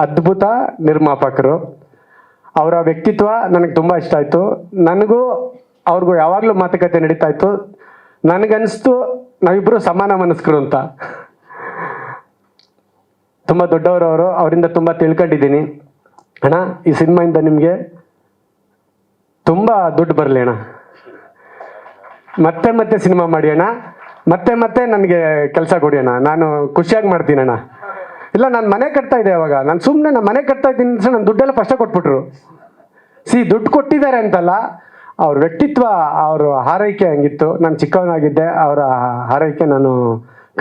ಅದ್ಭುತ ನಿರ್ಮಾಪಕರು. ಅವರ ವ್ಯಕ್ತಿತ್ವ ನನಗೆ ತುಂಬ ಇಷ್ಟ ಆಯಿತು. ನನಗೂ ಅವ್ರಿಗೂ ಯಾವಾಗಲೂ ಮಾತುಕತೆ ನಡೀತಾ ಇತ್ತು. ನನಗನ್ನಿಸ್ತು ನಾವಿಬ್ಬರು ಸಮಾನ ಮನಸ್ಕರು ಅಂತ. ತುಂಬ ದೊಡ್ಡವರು ಅವರು, ಅವರಿಂದ ತುಂಬ ತಿಳ್ಕೊಂಡಿದ್ದೀನಿ. ಅಣ್ಣ, ಈ ಸಿನಿಮಾಯಿಂದ ನಿಮಗೆ ತುಂಬ ದುಡ್ಡು ಬರಲಿ ಅಣ್ಣ. ಮತ್ತೆ ಸಿನಿಮಾ ಮಾಡಿ ಅಣ್ಣ. ಮತ್ತೆ ನನಗೆ ಕೆಲಸ ಕೊಡಿ ಅಣ್ಣ. ನಾನು ಖುಷಿಯಾಗಿ ಮಾಡ್ತೀನಿ ಅಣ್ಣ. ಇಲ್ಲ, ನಾನು ಮನೆ ಕಟ್ತಾ ಇದ್ದೆ ಅವಾಗ. ನಾನು ಮನೆ ಕಟ್ತಾ ಇದ್ದೀನಿ ಅಂತ ನನ್ನ ದುಡ್ಡೆಲ್ಲ ಫಸ್ಟೇ ಕೊಟ್ಬಿಟ್ರು. ದುಡ್ಡು ಕೊಟ್ಟಿದ್ದಾರೆ ಅಂತಲ್ಲ, ಅವ್ರ ವ್ಯಕ್ತಿತ್ವ, ಅವ್ರ ಹಾರೈಕೆ ಹಂಗಿತ್ತು. ನಾನು ಚಿಕ್ಕವನಾಗಿದ್ದೆ. ಅವರ ಹಾರೈಕೆ ನಾನು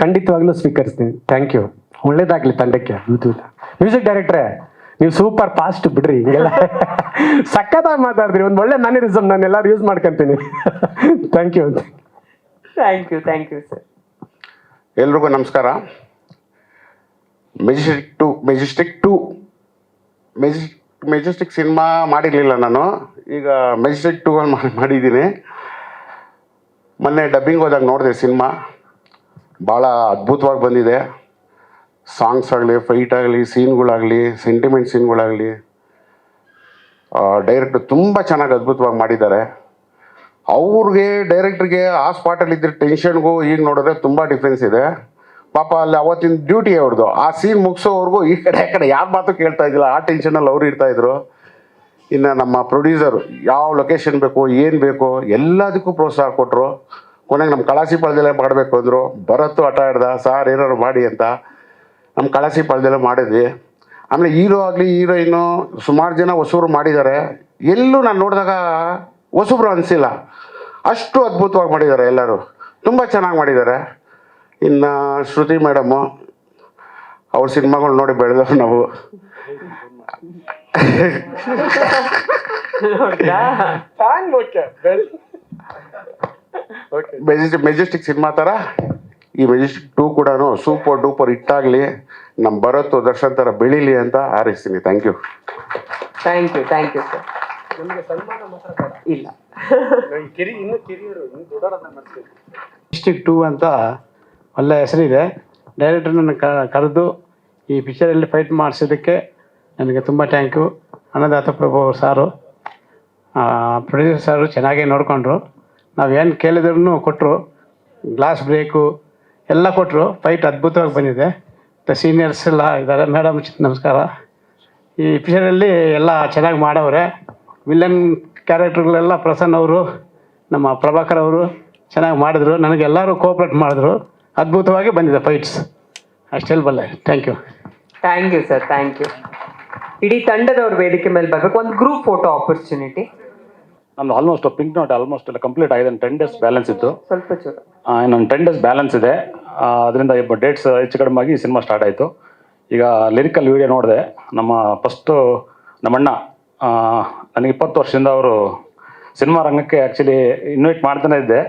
ಖಂಡಿತವಾಗ್ಲೂ ಸ್ವೀಕರಿಸ್ತೀನಿ. Thank you. ಒಳ್ಳೇದಾಗಲಿ ತಂಡಕ್ಕೆ. ಮ್ಯೂಸಿಕ್ ಡೈರೆಕ್ಟ್ರೇ, ನೀವು ಸೂಪರ್ ಫಾಸ್ಟ್ ಬಿಡ್ರಿ. ಹಿಂಗೆಲ್ಲ ಸಕ್ಕತ್ತಾಗಿ ಮಾತಾಡಿದ್ರಿ. ಒಂದು ಒಳ್ಳೆ ಮ್ಯಾನರಿಸಮ್ ನಾನು ಎಲ್ಲರೂ ಯೂಸ್ ಮಾಡ್ಕೊತೀನಿ. Thank you sir. ಎಲ್ರಿಗೂ ನಮಸ್ಕಾರ. ಮೆಜೆಸ್ಟಿಕ್ ಸಿನಿಮಾ ಮಾಡಿರಲಿಲ್ಲ ನಾನು. ಈಗ ಮೆಜೆಸ್ಟಿಕ್ 2 ಮಾಡಿದ್ದೀನಿ. ಮೊನ್ನೆ ಡಬ್ಬಿಂಗ್ ಹೋದಾಗ ನೋಡಿದೆ ಸಿನಿಮಾ. ಭಾಳ ಅದ್ಭುತವಾಗಿ ಬಂದಿದೆ. ಸಾಂಗ್ಸ್ ಆಗಲಿ, ಫೈಟ್ ಆಗಲಿ, ಸೀನ್ಗಳಾಗಲಿ, ಸೆಂಟಿಮೆಂಟ್ ಸೀನ್ಗಳಾಗಲಿ, ಡೈರೆಕ್ಟ್ರು ತುಂಬ ಚೆನ್ನಾಗಿ ಅದ್ಭುತವಾಗಿ ಮಾಡಿದ್ದಾರೆ. ಡೈರೆಕ್ಟ್ರಿಗೆ ಆ ಸ್ಪಾಟಲ್ಲಿ ಇದ್ದ ಟೆನ್ಷನ್ಗೂ ಈಗ ನೋಡಿದ್ರೆ ತುಂಬ ಡಿಫ್ರೆನ್ಸ್ ಇದೆ. ಪಾಪ ಅಲ್ಲಿ ಅವತ್ತಿನ ಡ್ಯೂಟಿ ಅವ್ರದ್ದು. ಆ ಸೀನ್ ಮುಗಿಸೋವರೆಗೂ ಈ ಕಡೆ ಯಾರು ಮಾತು ಕೇಳ್ತಾ ಇದ್ದಿಲ್ಲ. ಆ ಟೆನ್ಷನಲ್ಲಿ ಅವರು ಇರ್ತಾಯಿದ್ರು. ಇನ್ನು ನಮ್ಮ ಪ್ರೊಡ್ಯೂಸರು ಯಾವ ಲೊಕೇಶನ್ ಬೇಕು, ಏನು ಬೇಕು, ಎಲ್ಲದಕ್ಕೂ ಪ್ರೋತ್ಸಾಹ ಕೊಟ್ಟರು. ಕೊನೆಗೆ ನಮ್ಮ ಕಳಾಸಿ ಪಾಳ್ಯದಲ್ಲೇ ಮಾಡಬೇಕು ಅಂದರು. ಭರತ್ತು ಹಠ ಹಿಡ್ದ, ಸಾರ್ ಏನಾದ್ರು ಮಾಡಿ ಅಂತ. ನಮ್ಮ ಕಳಾಸಿ ಪಾಳ್ಯದಲ್ಲೇ ಮಾಡಿದ್ವಿ. ಆಮೇಲೆ ಹೀರೋ ಆಗಲಿ ಹೀರೋಯಿನು ಸುಮಾರು ಜನ ಹೊಸಬ್ರು ಮಾಡಿದ್ದಾರೆ. ಎಲ್ಲೂ ನಾನು ನೋಡಿದಾಗ ಹೊಸಬ್ರು ಅನಿಸಿಲ್ಲ, ಅಷ್ಟು ಅದ್ಭುತವಾಗಿ ಮಾಡಿದ್ದಾರೆ ಎಲ್ಲರೂ, ತುಂಬ ಚೆನ್ನಾಗಿ ಮಾಡಿದ್ದಾರೆ. ಇನ್ನು ಶ್ರುತಿ ಮೇಡಮ್ಮು, ಅವ್ರ ಸಿನಿಮಾಗಳು ನೋಡಿ ಬೆಳೆದವ್ರು ನಾವು. ಮೆಜೆಸ್ಟಿಕ್ ಸಿನಿಮಾ ಥರ ಈ ಮೆಜೆಸ್ಟಿಕ್ 2 ಕೂಡ ಸೂಪರ್ ಡೂಪರ್ ಹಿಟ್ಟಾಗಲಿ, ನಮ್ಮ ಭರತ್ ದರ್ಶನ್ ಥರ ಬೆಳೀಲಿ ಅಂತ ಹಾರೈಸ್ತೀನಿ. Thank you. Thank you sir. ಇಲ್ಲ ಮೆಜೆಸ್ಟಿಕ್ 2 ಅಂತ ಒಳ್ಳೆ ಹೆಸರಿದೆ. ಡೈರೆಕ್ಟರ್ ನನ್ನ ಕರೆದು ಈ ಪಿಕ್ಚರಲ್ಲಿ ಫೈಟ್ ಮಾಡಿಸೋದಕ್ಕೆ ನನಗೆ ತುಂಬ ಥ್ಯಾಂಕ್ ಯು. ಅನ್ನದಾತ ಪ್ರಭು ಸಾರು, ಪ್ರೊಡ್ಯೂಸರ್ ಸಾರು ಚೆನ್ನಾಗೇ ನೋಡಿಕೊಂಡ್ರು. ನಾವೇನು ಕೇಳಿದ್ರೂ ಕೊಟ್ಟರು, ಗ್ಲಾಸ್ ಬ್ರೇಕು ಎಲ್ಲ ಕೊಟ್ಟರು. ಫೈಟ್ ಅದ್ಭುತವಾಗಿ ಬಂದಿದೆ. ಸೀನಿಯರ್ಸ್ ಎಲ್ಲ ಇದ್ದಾರೆ. ಮೇಡಮ್ ನಮಸ್ಕಾರ. ಈ ಪಿಕ್ಚರಲ್ಲಿ ಎಲ್ಲ ಚೆನ್ನಾಗಿ ಮಾಡವ್ರೆ. ವಿಲನ್ ಕ್ಯಾರೆಕ್ಟರ್ಗಳೆಲ್ಲ ಪ್ರಸನ್ನ ಅವರು, ನಮ್ಮ ಪ್ರಭಾಕರ್ ಅವರು ಚೆನ್ನಾಗಿ ಮಾಡಿದ್ರು. ನನಗೆಲ್ಲರೂ ಕೋಆಪ್ರೇಟ್ ಮಾಡಿದ್ರು. ಅದ್ಭುತವಾಗಿ ಬಂದಿದೆ ಫೈಟ್ಸ್. ಅಷ್ಟು ಹೇಳಬಲ್ಲೆ. Thank you sir. Thank you. ಇಡೀ ತಂಡದವ್ರ ವೇದಿಕೆ ಮೇಲೆ ಬರ್ಬೇಕು. ಒಂದು ಗ್ರೂಪ್ ಫೋಟೋ ಆಪರ್ಚುನಿಟಿ. ನಮ್ದು ಆಲ್ಮೋಸ್ಟ್ ಪಿಂಕ್ ನೋಟ್ ಆಲ್ಮೋಸ್ಟ್ ಎಲ್ಲ ಕಂಪ್ಲೀಟ್ ಆಗಿದೆ. 10 days ಬ್ಯಾಲೆನ್ಸ್ ಇತ್ತು. ಸ್ವಲ್ಪ ಚೂರು ಇನ್ನೊಂದು 10 days ಬ್ಯಾಲೆನ್ಸ್ ಇದೆ. ಅದರಿಂದ ಡೇಟ್ಸ್ ಹೆಚ್ಚು ಕಡಿಮೆ ಆಗಿ ಸಿನಿಮಾ ಸ್ಟಾರ್ಟ್ ಆಯಿತು. ಈಗ ಲಿರಿಕಲ್ ವಿಡಿಯೋ ನೋಡಿದೆ. ನಮ್ಮ ಫಸ್ಟು ನಮ್ಮಣ್ಣ ನನಗೆ 20 ವರ್ಷದಿಂದ ಅವರು ಸಿನಿಮಾ ರಂಗಕ್ಕೆ ಆ್ಯಕ್ಚುಲಿ ಇನ್ವೈಟ್ ಮಾಡ್ತಾನೆ ಇದ್ದೆ.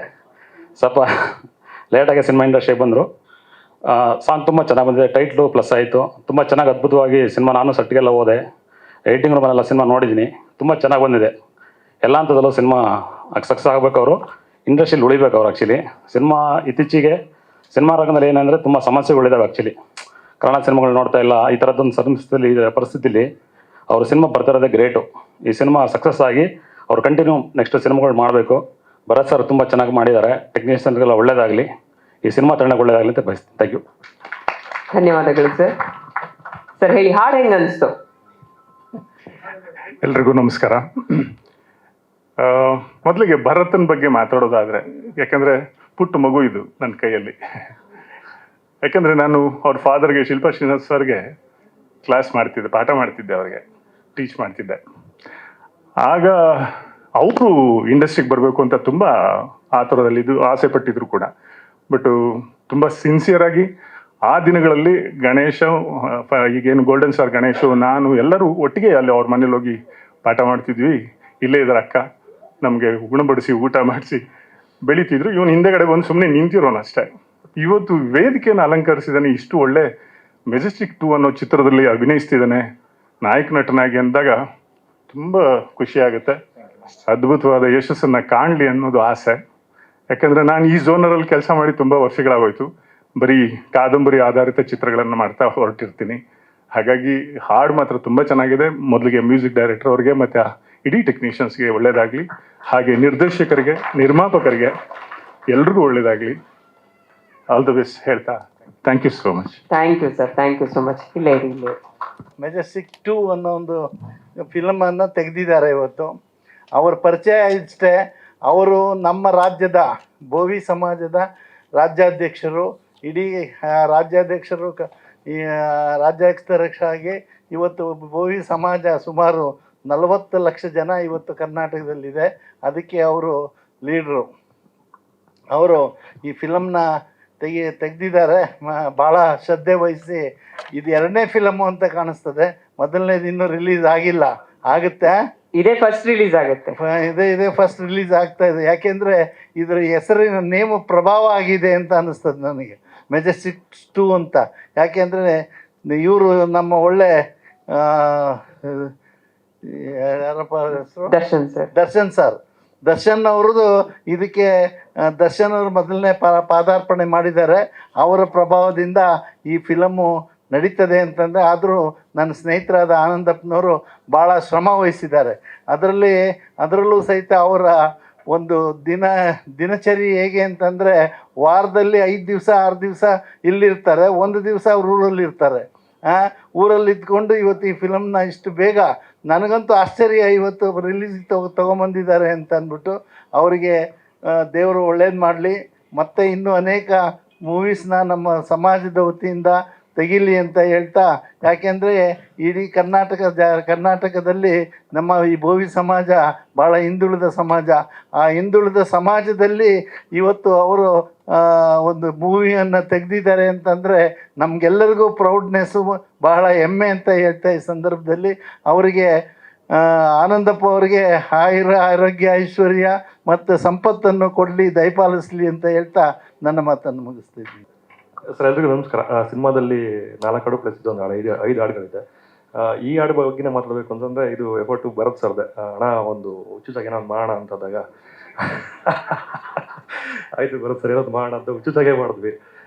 ಸ್ವಲ್ಪ ಲೇಟಾಗಿ ಸಿನಿಮಾ ಇಂಡಸ್ಟ್ರಿಗೆ ಬಂದರು. ಸಾಂಗ್ ತುಂಬ ಚೆನ್ನಾಗಿ ಬಂದಿದೆ. ಟೈಟ್ಲು ಪ್ಲಸ್ ಆಯಿತು. ತುಂಬ ಚೆನ್ನಾಗಿ ಅದ್ಭುತವಾಗಿ ಸಿನಿಮಾ ನಾನು ಸಟ್ಟಿಗೆಲ್ಲ ಹೋದೆ. ಎಡಿಟಿಂಗ್ ರೂಮಲ್ಲೆಲ್ಲ ಸಿನಿಮಾ ನೋಡಿದ್ದೀನಿ. ತುಂಬ ಚೆನ್ನಾಗಿ ಬಂದಿದೆ. ಎಲ್ಲ ಹಂತದಲ್ಲೂ ಸಿನಿಮಾ ಸಕ್ಸಸ್ ಆಗಬೇಕು. ಅವರು ಇಂಡಸ್ಟ್ರಿಯಲ್ಲಿ ಉಳಿಬೇಕು. ಅವರು ಆ್ಯಕ್ಚುಲಿ ಸಿನಿಮಾ ಇತ್ತೀಚೆಗೆ ಸಿನಿಮಾ ರಂಗದಲ್ಲಿ ಏನಂದರೆ ತುಂಬ ಸಮಸ್ಯೆಗಳಿದ್ದಾವೆ. ಆ್ಯಕ್ಚುಲಿ ಕನ್ನಡ ಸಿನಿಮಾಗಳು ನೋಡ್ತಾ ಇಲ್ಲ. ಈ ಥರದ್ದೊಂದು ಪರಿಸ್ಥಿತಿಲಿ ಅವರು ಸಿನಿಮಾ ಬರ್ತಿರೋದೇ ಗ್ರೇಟು. ಈ ಸಿನಿಮಾ ಸಕ್ಸಸ್ ಆಗಿ ಅವ್ರು ಕಂಟಿನ್ಯೂ ನೆಕ್ಸ್ಟ್ ಸಿನಿಮಾಗಳು ಮಾಡಬೇಕು. ಭರತ್ ಸರ್ ತುಂಬ ಚೆನ್ನಾಗಿ ಮಾಡಿದ್ದಾರೆ. ಟೆಕ್ನಿಷಿಯನ್ಸ್ಗೆಲ್ಲ ಒಳ್ಳೇದಾಗಲಿ, ಈ ಸಿನಿಮಾ ತಂಡಕ್ಕೆ ಒಳ್ಳೇದಾಗಲಿ ಅಂತ ಬಯಸ್ತೀನಿ. Thank you. ಧನ್ಯವಾದಗಳು ಸರ್. ಸರ್ ಹೇಳಿ, ಹಾಡು ಹೆಂಗೆ ಅನಿಸ್ತು? ಎಲ್ರಿಗೂ ನಮಸ್ಕಾರ. ಮೊದಲಿಗೆ ಭರತನ ಬಗ್ಗೆ ಮಾತಾಡೋದಾದರೆ, ಯಾಕಂದರೆ ಪುಟ್ಟ ಮಗು ಇದು ನನ್ನ ಕೈಯಲ್ಲಿ. ಯಾಕಂದರೆ ನಾನು ಅವ್ರ ಫಾದರ್ಗೆ, ಶಿಲ್ಪಾ ಶ್ರೀನಿವಾಸ್ ಸರ್ಗೆ ಪಾಠ ಮಾಡ್ತಿದ್ದೆ, ಅವ್ರಿಗೆ ಟೀಚ್ ಮಾಡ್ತಿದ್ದೆ. ಆಗ ಅವರು ಇಂಡಸ್ಟ್ರಿಗೆ ಬರಬೇಕು ಅಂತ ತುಂಬ ಆತುರದಲ್ಲಿದ್ದು ಆಸೆ ಪಟ್ಟಿದ್ರು ಕೂಡ. ಬಟ್ ತುಂಬ ಸಿನ್ಸಿಯರಾಗಿ ಆ ದಿನಗಳಲ್ಲಿ ಗಣೇಶ, ಈಗೇನು ಗೋಲ್ಡನ್ ಸ್ಟಾರ್ ಗಣೇಶು, ನಾನು ಎಲ್ಲರೂ ಒಟ್ಟಿಗೆ ಅಲ್ಲಿ ಅವ್ರ ಮನೇಲಿ ಹೋಗಿ ಪಾಠ ಮಾಡ್ತಿದ್ವಿ. ಇಲ್ಲೇ ಇದ್ದಾರೆ ಅಕ್ಕ, ನಮಗೆ ಉಣಬಡಿಸಿ ಊಟ ಮಾಡಿಸಿ ಬೆಳೀತಿದ್ರು. ಇವನು ಹಿಂದೆಗಡೆ ಬಂದು ಸುಮ್ಮನೆ ನಿಂತಿರೋನು ಅಷ್ಟೇ. ಇವತ್ತು ವೇದಿಕೆಯನ್ನು ಅಲಂಕರಿಸಿದ್ದಾನೆ. ಇಷ್ಟು ಒಳ್ಳೆ ಮೆಜೆಸ್ಟಿಕ್ 2 ಅನ್ನೋ ಚಿತ್ರದಲ್ಲಿ ಅಭಿನಯಿಸ್ತಿದ್ದಾನೆ ನಾಯಕ ನಟನಾಗಿ ಅಂದಾಗ ತುಂಬ ಖುಷಿಯಾಗುತ್ತೆ. ಅದ್ಭುತವಾದ ಯಶಸ್ಸನ್ನು ಕಾಣಲಿ ಅನ್ನೋದು ಆಸೆ. ಯಾಕಂದರೆ ನಾನು ಈ ಝೋನರಲ್ಲಿ ಕೆಲಸ ಮಾಡಿ ತುಂಬ ವರ್ಷಗಳಾಗೋಯ್ತು. ಬರೀ ಕಾದಂಬರಿ ಆಧಾರಿತ ಚಿತ್ರಗಳನ್ನು ಮಾಡ್ತಾ ಹೊರಟಿರ್ತೀನಿ. ಹಾಗಾಗಿ ಹಾಡು ಮಾತ್ರ ತುಂಬ ಚೆನ್ನಾಗಿದೆ. ಮೊದಲಿಗೆ ಮ್ಯೂಸಿಕ್ ಡೈರೆಕ್ಟರ್ ಅವ್ರಿಗೆ ಮತ್ತು ಇಡೀ ಟೆಕ್ನಿಷಿಯನ್ಸ್ಗೆ ಒಳ್ಳೇದಾಗಲಿ. ಹಾಗೆ ನಿರ್ದೇಶಕರಿಗೆ, ನಿರ್ಮಾಪಕರಿಗೆ ಎಲ್ರಿಗೂ ಒಳ್ಳೇದಾಗಲಿ. ಆಲ್ ದ ಬೆಸ್ಟ್ ಹೇಳ್ತಾ thank you so much. Thank you sir. Thank you so much. ಇಲ್ಲೇ ಮೆಜೆಸ್ಟಿಕ್ 2 ಅನ್ನೋ ಒಂದು ಫಿಲಮನ್ನು ತೆಗೆದಿದ್ದಾರೆ ಇವತ್ತು. ಅವರ ಪರಿಚಯ ಇಷ್ಟೇ. ಅವರು ನಮ್ಮ ರಾಜ್ಯದ ಬೋವಿ ಸಮಾಜದ ರಾಜ್ಯಾಧ್ಯಕ್ಷರು. ಇಡೀ ರಾಜ್ಯಾಧ್ಯಕ್ಷರು ಈ ರಾಜ್ಯಾಧ್ಯಕ್ಷರಾಗಿ ಇವತ್ತು ಬೋವಿ ಸಮಾಜ ಸುಮಾರು 40 ಲಕ್ಷ ಜನ ಇವತ್ತು ಕರ್ನಾಟಕದಲ್ಲಿದೆ. ಅದಕ್ಕೆ ಅವರು ಲೀಡ್ರು. ಅವರು ಈ ಫಿಲಮ್ನ ತೆಗೆದಿದ್ದಾರೆ. ಭಾಳ ಶ್ರದ್ಧೆ ವಹಿಸಿ. ಇದು 2ನೇ ಫಿಲಮು ಅಂತ ಕಾಣಿಸ್ತದೆ. ಮೊದಲನೇದು ಇನ್ನೂ ರಿಲೀಸ್ ಆಗಿಲ್ಲ. ಆಗುತ್ತೆ, ಇದೇ ಫಸ್ಟ್ ರಿಲೀಸ್ ಆಗುತ್ತೆ. ಇದೇ ಫಸ್ಟ್ ರಿಲೀಸ್ ಆಗ್ತಾ ಇದೆ. ಯಾಕೆಂದರೆ ಇದರ ಹೆಸರಿನ ನೇಮು ಪ್ರಭಾವ ಆಗಿದೆ ಅಂತ ಅನ್ನಿಸ್ತದೆ ನನಗೆ, ಮೆಜೆಸ್ಟಿಕ್ 2 ಅಂತ. ಯಾಕೆಂದರೆ ಇವರು ನಮ್ಮ ಒಳ್ಳೆ ಯಾರಪ್ಪ ಹೆಸರು, ದರ್ಶನ್ ಅವ್ರದ್ದು ಇದಕ್ಕೆ ದರ್ಶನ್ ಅವರು ಮೊದಲನೇ ಪಾದಾರ್ಪಣೆ ಮಾಡಿದ್ದಾರೆ. ಅವರ ಪ್ರಭಾವದಿಂದ ಈ ಫಿಲಮು ನಡೀತದೆ ಅಂತಂದರೆ, ಆದರೂ ನನ್ನ ಸ್ನೇಹಿತರಾದ ಆನಂದಪ್ಪನವರು ಭಾಳ ಶ್ರಮ ವಹಿಸಿದ್ದಾರೆ. ಅದರಲ್ಲೂ ಸಹಿತ ಅವರ ಒಂದು ದಿನಚರಿ ಹೇಗೆ ಅಂತಂದರೆ, ವಾರದಲ್ಲಿ 5 ದಿವಸ 6 ದಿವಸ ಇಲ್ಲಿರ್ತಾರೆ, 1 ದಿವಸ ಅವ್ರ ಊರಲ್ಲಿರ್ತಾರೆ. ಊರಲ್ಲಿ ಇದ್ಕೊಂಡು ಇವತ್ತು ಈ ಫಿಲಮ್ನ ಇಷ್ಟು ಬೇಗ, ನನಗಂತೂ ಆಶ್ಚರ್ಯ, ಇವತ್ತು ರಿಲೀಸ್ ತೊಗೊಂಬಂದಿದ್ದಾರೆ ಅಂತ ಅಂದ್ಬಿಟ್ಟು. ಅವರಿಗೆ ದೇವರು ಒಳ್ಳೇದು ಮಾಡಲಿ. ಮತ್ತು ಇನ್ನೂ ಅನೇಕ ಮೂವೀಸ್ನ ನಮ್ಮ ಸಮಾಜದ ವತಿಯಿಂದ ತೆಗೀಲಿ ಅಂತ ಹೇಳ್ತಾ, ಯಾಕೆಂದರೆ ಇಡೀ ಕರ್ನಾಟಕದಲ್ಲಿ ನಮ್ಮ ಈ ಬೋವಿ ಸಮಾಜ ಭಾಳ ಹಿಂದುಳಿದ ಸಮಾಜ. ಆ ಹಿಂದುಳಿದ ಸಮಾಜದಲ್ಲಿ ಇವತ್ತು ಅವರು ಒಂದು ಮೂವಿಯನ್ನು ತೆಗೆದಿದ್ದಾರೆ ಅಂತಂದರೆ ನಮಗೆಲ್ಲರಿಗೂ ಪ್ರೌಡ್ನೆಸ್ಸು, ಬಹಳ ಹೆಮ್ಮೆ ಅಂತ ಹೇಳ್ತಾ ಈ ಸಂದರ್ಭದಲ್ಲಿ ಅವರಿಗೆ ಆನಂದಪ್ಪ ಅವರಿಗೆ ಆರೋಗ್ಯ ಐಶ್ವರ್ಯ ಮತ್ತು ಸಂಪತ್ತನ್ನು ಕೊಡಲಿ, ದಯಪಾಲಿಸಲಿ ಅಂತ ಹೇಳ್ತಾ ನನ್ನ ಮಾತನ್ನು ಮುಗಿಸ್ತಿದ್ದೀನಿ. ಸರ್, ಎಲ್ರಿಗೂ ನಮಸ್ಕಾರ. ಸಿನಿಮಾದಲ್ಲಿ 4 ಹಾಡು ಪ್ಲಸ್ ಒಂದು ಹಾಡು, 5 ಹಾಡುಗಳಿದೆ. ಈ ಹಾಡು ಬಗ್ಗೆನೇ ಮಾತಾಡಬೇಕು ಅಂತಂದರೆ, ಇದು ಎಫರ್ಟು ಭರತ್ ಸರ್ದೆ. ಹಣ ಒಂದು ಹುಚ್ಚುಚಾಗಿ ಏನಾದ್ರು ಮಾಡೋಣ ಅಂತಂದಾಗ ಆಯಿತು ಭರತ್ ಸರ್ ಏನಾದ್ರು ಮಾಡೋಣ ಅಂತ ಹುಚ್ಚುಚಾಗೆ ಮಾಡಿದ್ವಿ.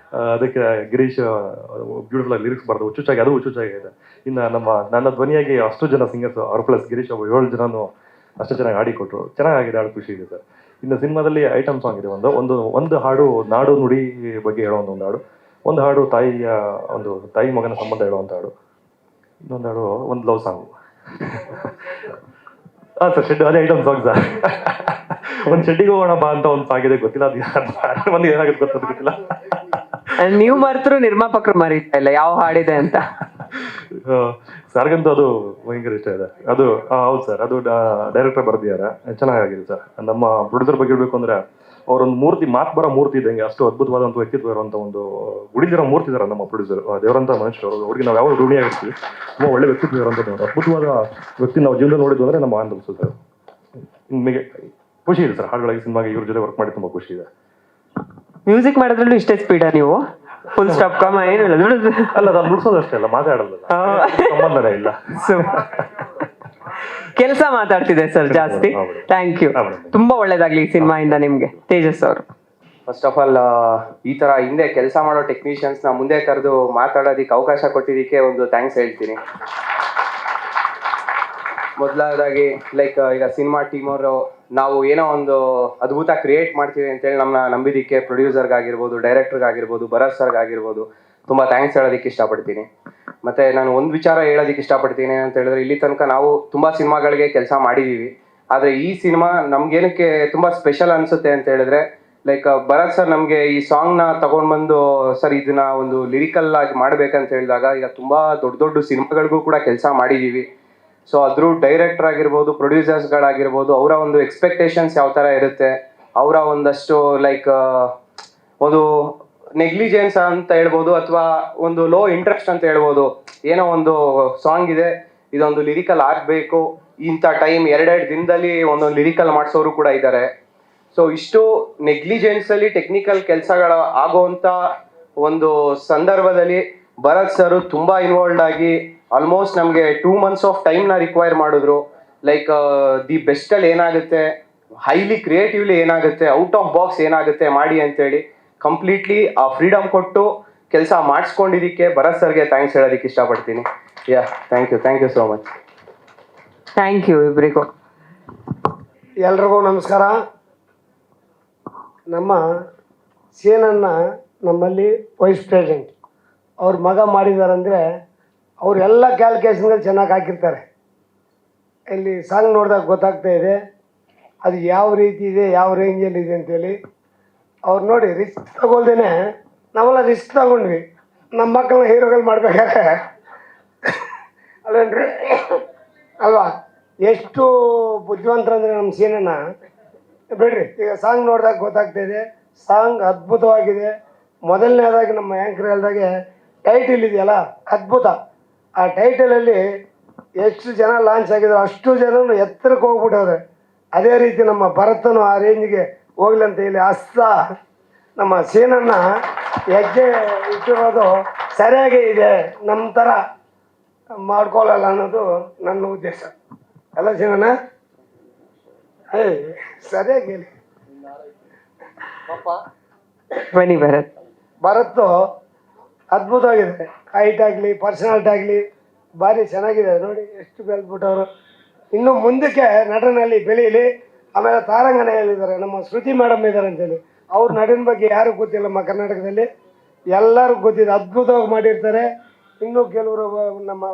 ಅದಕ್ಕೆ ಗಿರೀಶ್ ಬ್ಯೂಟಿಫುಲ್ ಆಗಿ ಲಿರಿಕ್ಸ್ ಬರೆದು ಹುಚ್ಚುಚಾಗಿ, ಅದು ಹುಚ್ಚುಚಾಗಿ ಇದೆ. ಇನ್ನು ನನ್ನ ಧ್ವನಿಯಾಗಿ ಅಷ್ಟು ಜನ ಸಿಂಗರ್ಸ್, ಅವ್ರ ಪ್ಲಸ್ ಗಿರೀಶ್ 7 ಜನನು ಅಷ್ಟು ಚೆನ್ನಾಗಿ ಹಾಡಿಕೊಟ್ರು. ಚೆನ್ನಾಗಿದೆ, ಹಾಡು ಖುಷಿ ಇದೆ ಸರ್. ಇನ್ನು ಸಿನಿಮಾದಲ್ಲಿ ಐಟಮ್ ಸಾಂಗ್ ಇದೆ. ಒಂದು ಹಾಡು ನಾಡು ನುಡಿ ಬಗ್ಗೆ ಹೇಳೋ ಒಂದು ಹಾಡು, ಒಂದು ಹಾಡು ತಾಯಿ ಮಗನ ಸಂಬಂಧ ಹೇಳುವಂಥ ಹಾಡು, ಇನ್ನೊಂದು ಹಾಡು ಒಂದು ಲವ್ ಸಾಂಗು. ಹಾಂ ಸರ್, ಶೆಡ್, ಅದೇ ಐಟಮ್ ಸಾಂಗ್ ಸರ್. ಒಂದು ಶೆಡ್ಡಿಗೆ ಹೋಗೋಣ ಬಾ ಅಂತ ಒಂದು ಸಾಂಗ್ ಇದೆ, ಗೊತ್ತಿಲ್ಲ ಅದು ಮಂದಿ ಏನಾಗುತ್ತೆ ಗೊತ್ತದು ಗೊತ್ತಿಲ್ಲ. ನೀವು ಮರೆತರು ನಿರ್ಮಾಪಕರು ಮರೀತಾ ಇಲ್ಲ ಯಾವ ಹಾಡಿದೆ ಅಂತ. ಸರ್ಗಂತೂ ಅದು ಭಯಂಕರ ಇಷ್ಟ ಇದೆ. ಅದು ಹೌದು ಸರ್, ಅದು ಡೈರೆಕ್ಟರ್ ಬರೆದಿದ್ದಾರೆ, ಚೆನ್ನಾಗಿದೆ ಸರ್. ನಮ್ಮ ಪ್ರೊಡ್ಯೂಸರ್ ಬಗ್ಗೆ ಹೇಳ್ಬೇಕು ಅಂದರೆ, ಅವರೊಂದು ಮೂರ್ತಿ, ಮಾತು ಬರೋ ಮೂರ್ತಿ ಇದ್ದಂಗೆ, ಅಷ್ಟು ಅದ್ಭುತವಾದಂಥ ವ್ಯಕ್ತಿತ್ವ ಇರುವಂಥ ಒಂದು ಗುಡಿಲಿರೋ ಮೂರ್ತಿ ಇದ್ದಾರೆ ನಮ್ಮ ಪ್ರೊಡ್ಯೂಸರ್. ದೇವರಂತ ಮನುಷ್ಯರು, ಅವ್ರಿಗೆ ನಾವು ಯಾವ ಋಣಿ ಆಗಿರ್ತೀವಿ. ತುಂಬ ಒಳ್ಳೆ ವ್ಯಕ್ತಿತ್ವ ಇರುವಂಥದ್ದು, ಅದ್ಭುತವಾದ ವ್ಯಕ್ತಿ ನಾವು ಜೀವನದಲ್ಲಿ ನೋಡಿದ್ವು ಅಂದರೆ ನಮ್ಮ ಆನಂದ ಸರ್. ನಿಮಗೆ ಖುಷಿ ಇದೆ ಸರ್ ಹಾಡುಗಳಿಗೆ, ಸಿನಿಮಾಗೆ ಇವ್ರ ಜೊತೆ ವರ್ಕ್ ಮಾಡಿ ತುಂಬ ಖುಷಿ ಇದೆ. ಮ್ಯೂಸಿಕ್ ಮಾಡೋದ್ರಲ್ಲೂ ಇಷ್ಟೇ ಸ್ಪೀಡಾ ನೀವು? ಫುಲ್ ಸ್ಟಾಪ್ ಕಮ ಏನು ಇಲ್ಲ? ಅಲ್ಲ, ನಾನು ನುಡ್ಸೋದಷ್ಟೇ ಅಲ್ಲ, ಮಾತಾಡೋದಲ್ಲ, ಸಂಬಂಧನೇ ಇಲ್ಲ. ಕೆಲಸ ಮಾತಾಡ್ತಿದೆ ಸರ್ ಜಾಸ್ತಿ. ಥ್ಯಾಂಕ್ ಯು, ತುಂಬಾ ಒಳ್ಳೇದಾಗ್ಲಿ ಈ ಸಿನಿಮಾಯಿಂದ ನಿಮ್ಗೆ. ತೇಜಸ್ ಅವರು, ಫಸ್ಟ್ ಆಫ್ ಆಲ್ ಈ ತರ ಹಿಂದೆ ಕೆಲಸ ಮಾಡೋ ಟೆಕ್ನಿಷಿಯನ್ಸ್ನ ಮುಂದೆ ಕರೆದು ಮಾತಾಡೋದಕ್ಕೆ ಅವಕಾಶ ಕೊಟ್ಟಿದ್ದಕ್ಕೆ ಒಂದು ಥ್ಯಾಂಕ್ಸ್ ಹೇಳ್ತೀನಿ. ಮೊದಲಾದಾಗಿ ಈಗ ಸಿನಿಮಾ ಟೀಮ್ ಅವರು ನಾವು ಏನೋ ಒಂದು ಅದ್ಭುತ ಕ್ರಿಯೇಟ್ ಮಾಡ್ತೀವಿ ಅಂತೇಳಿ ನಮ್ಮನ್ನ ನಂಬಿದ್ದಕ್ಕೆ ಪ್ರೊಡ್ಯೂಸರ್ಗಾಗಿರ್ಬೋದು, ಡೈರೆಕ್ಟರ್ಗಾಗಿರ್ಬೋದು, ಭರತ್ ಸರ್ಗಾಗಿರ್ಬೋದು ತುಂಬ ಥ್ಯಾಂಕ್ಸ್ ಹೇಳೋದಕ್ಕೆ ಇಷ್ಟಪಡ್ತೀನಿ. ಮತ್ತು ನಾನು ಒಂದು ವಿಚಾರ ಹೇಳೋದಕ್ಕೆ ಇಷ್ಟಪಡ್ತೀನಿ ಅಂತ ಹೇಳಿದ್ರೆ, ಇಲ್ಲಿ ತನಕ ನಾವು ತುಂಬ ಸಿನಿಮಾಗಳಿಗೆ ಕೆಲಸ ಮಾಡಿದ್ದೀವಿ. ಆದರೆ ಈ ಸಿನಿಮಾ ನಮ್ಗೇನಕ್ಕೆ ತುಂಬ ಸ್ಪೆಷಲ್ ಅನಿಸುತ್ತೆ ಅಂತ ಹೇಳಿದ್ರೆ, ಭರತ್ ಸರ್ ನಮಗೆ ಈ ಸಾಂಗ್ನ ತೊಗೊಂಡ್ಬಂದು, ಸರ್ ಇದನ್ನ ಒಂದು ಲಿರಿಕಲ್ ಆಗಿ ಮಾಡಬೇಕಂತ ಹೇಳಿದಾಗ, ಈಗ ತುಂಬ ದೊಡ್ಡ ದೊಡ್ಡ ಸಿನಿಮಾಗಳಿಗೂ ಕೂಡ ಕೆಲಸ ಮಾಡಿದ್ದೀವಿ. ಸೊ ಅದ್ರ ಡೈರೆಕ್ಟರ್ ಆಗಿರ್ಬೋದು, ಪ್ರೊಡ್ಯೂಸರ್ಸ್ಗಳಾಗಿರ್ಬೋದು, ಅವರ ಒಂದು ಎಕ್ಸ್ಪೆಕ್ಟೇಷನ್ಸ್ ಯಾವ ಥರ ಇರುತ್ತೆ, ಅವರ ಒಂದಷ್ಟು ಒಂದು ನೆಗ್ಲಿಜೆನ್ಸ್ ಅಂತ ಹೇಳ್ಬೋದು, ಅಥವಾ ಒಂದು ಲೋ ಇಂಟ್ರೆಸ್ಟ್ ಅಂತ ಹೇಳ್ಬೋದು. ಏನೋ ಒಂದು ಸಾಂಗ್ ಇದೆ, ಇದೊಂದು ಲಿರಿಕಲ್ ಆಗಬೇಕು, ಇಂಥ ಟೈಮ್ 2 ದಿನದಲ್ಲಿ ಒಂದೊಂದು ಲಿರಿಕಲ್ ಮಾಡಿಸೋರು ಕೂಡ ಇದ್ದಾರೆ. ಸೊ ಇಷ್ಟು ನೆಗ್ಲಿಜೆನ್ಸಲ್ಲಿ ಟೆಕ್ನಿಕಲ್ ಕೆಲಸಗಳ ಆಗೋವಂಥ ಒಂದು ಸಂದರ್ಭದಲ್ಲಿ ಭರತ್ ಸರ್ ತುಂಬ ಇನ್ವಾಲ್ವ್ಡ್ ಆಗಿ ಆಲ್ಮೋಸ್ಟ್ ನಮಗೆ 2 months ಆಫ್ ಟೈಮ್ನ ರಿಕ್ವೈರ್ ಮಾಡಿದ್ರು. ದಿ ಬೆಸ್ಟಲ್ಲಿ ಏನಾಗುತ್ತೆ, ಹೈಲಿ ಕ್ರಿಯೇಟಿವ್ಲಿ ಏನಾಗುತ್ತೆ, ಔಟ್ ಆಫ್ ಬಾಕ್ಸ್ ಏನಾಗುತ್ತೆ ಮಾಡಿ ಅಂತೇಳಿ ಕಂಪ್ಲೀಟ್ಲಿ ಆ ಫ್ರೀಡಮ್ ಕೊಟ್ಟು ಕೆಲಸ ಮಾಡಿಸ್ಕೊಂಡಿದ್ದಕ್ಕೆ ಭರತ್ ಸರ್ಗೆ ಥ್ಯಾಂಕ್ಸ್ ಹೇಳೋದಕ್ಕೆ ಇಷ್ಟಪಡ್ತೀನಿ. Thank you so much. Thank you ಇಬ್ಬರಿಗೂ. ಎಲ್ರಿಗೂ ನಮಸ್ಕಾರ. ನಮ್ಮ ಸೇನನ್ನ ನಮ್ಮಲ್ಲಿ ವೈಸ್ ಪ್ರೆಸಿಡೆಂಟ್ ಅವ್ರ ಮಗ ಮಾಡಿದಾರಂದರೆ ಅವರೆಲ್ಲ ಕ್ಯಾಲ್ಕುಲೇಷನ್ಗಳು ಚೆನ್ನಾಗಿ ಹಾಕಿರ್ತಾರೆ. ಇಲ್ಲಿ ಸಾಂಗ್ ನೋಡಿದಾಗ ಗೊತ್ತಾಗ್ತಾ ಇದೆ ಅದು ಯಾವ ರೀತಿ ಇದೆ, ಯಾವ ರೇಂಜಲ್ಲಿ ಇದೆ ಅಂತೇಳಿ. ಅವ್ರು ನೋಡಿ ರಿಸ್ಕ್ ತಗೊಳ್ದೇನೆ ನಾವೆಲ್ಲ ರಿಸ್ಕ್ ತಗೊಂಡ್ವಿ. ನಮ್ಮ ಮಕ್ಕಳನ್ನ ಹೀರೋಗಳು ಮಾಡ್ಬೇಕಾದ್ರೆ ಅಲ್ವೇನ್ರಿ ಅಲ್ವಾ? ಎಷ್ಟು ಬುದ್ಧಿವಂತರಂದರೆ ನಮ್ಮ ಸೀನನ್ನ ಬಿಡ್ರಿ. ಈಗ ಸಾಂಗ್ ನೋಡಿದಾಗ ಗೊತ್ತಾಗ್ತಾ ಇದೆ, ಸಾಂಗ್ ಅದ್ಭುತವಾಗಿದೆ. ಮೊದಲನೇದಾಗಿ ನಮ್ಮ ಆ್ಯಂಕರ್ ಹೇಳಿದಾಗೆ ಟೈಟಲ್ ಇದೆಯಲ್ಲ ಅದ್ಭುತ. ಆ ಟೈಟಲಲ್ಲಿ ಎಷ್ಟು ಜನ ಲಾಂಚ್ ಆಗಿದ್ರು ಅಷ್ಟು ಜನನು ಎತ್ತರಕ್ಕೆ ಹೋಗ್ಬಿಟ್ಟವ್ರೆ. ಅದೇ ರೀತಿ ನಮ್ಮ ಭರತನು ಆ ರೇಂಜ್ಗೆ ಹೋಗ್ಲಿ ಅಂತ ಹೇಳಿ ನಮ್ಮ ಸೀನನ್ನ ಹೆಜ್ಜೆ ಇಟ್ಟಿರೋದು ಸರಿಯಾಗೇ ಇದೆ. ನಮ್ಮ ಥರ ಮಾಡ್ಕೊಳ್ಳಲ್ಲ ಅನ್ನೋದು ನನ್ನ ಉದ್ದೇಶ ಅಲ್ಲ ಸೀನಣ್ಣ? ಸರಿಯಾಗಿ ಹೇಳಿ. ಬನ್ನಿ ಭರತ್ ಅದ್ಭುತವಾಗಿದೆ. ಹೈಟ್ ಆಗಲಿ, ಪರ್ಸನಾಲಿಟಿ ಆಗಲಿ ಭಾರಿ ಚೆನ್ನಾಗಿದೆ. ನೋಡಿ ಎಷ್ಟು ಬೆಳೆದ್ಬಿಟ್ಟವರು. ಇನ್ನು ಮುಂದಕ್ಕೆ ನಟನಲ್ಲಿ ಬೆಳೀಲಿ. ಆಮೇಲೆ ತಾರಂಗಣ ಹೇಳಿದ್ದಾರೆ, ನಮ್ಮ ಶ್ರುತಿ ಮೇಡಮ್ ಇದ್ದಾರೆ ಅಂತೇಳಿ. ಅವ್ರ ನಟನ ಬಗ್ಗೆ ಯಾರು ಗೊತ್ತಿಲ್ಲ ನಮ್ಮ ಕರ್ನಾಟಕದಲ್ಲಿ, ಎಲ್ಲರಿಗೂ ಗೊತ್ತಿದೆ. ಅದ್ಭುತವಾಗಿ ಮಾಡಿರ್ತಾರೆ. ಇನ್ನೂ ಕೆಲವರು ನಮ್ಮ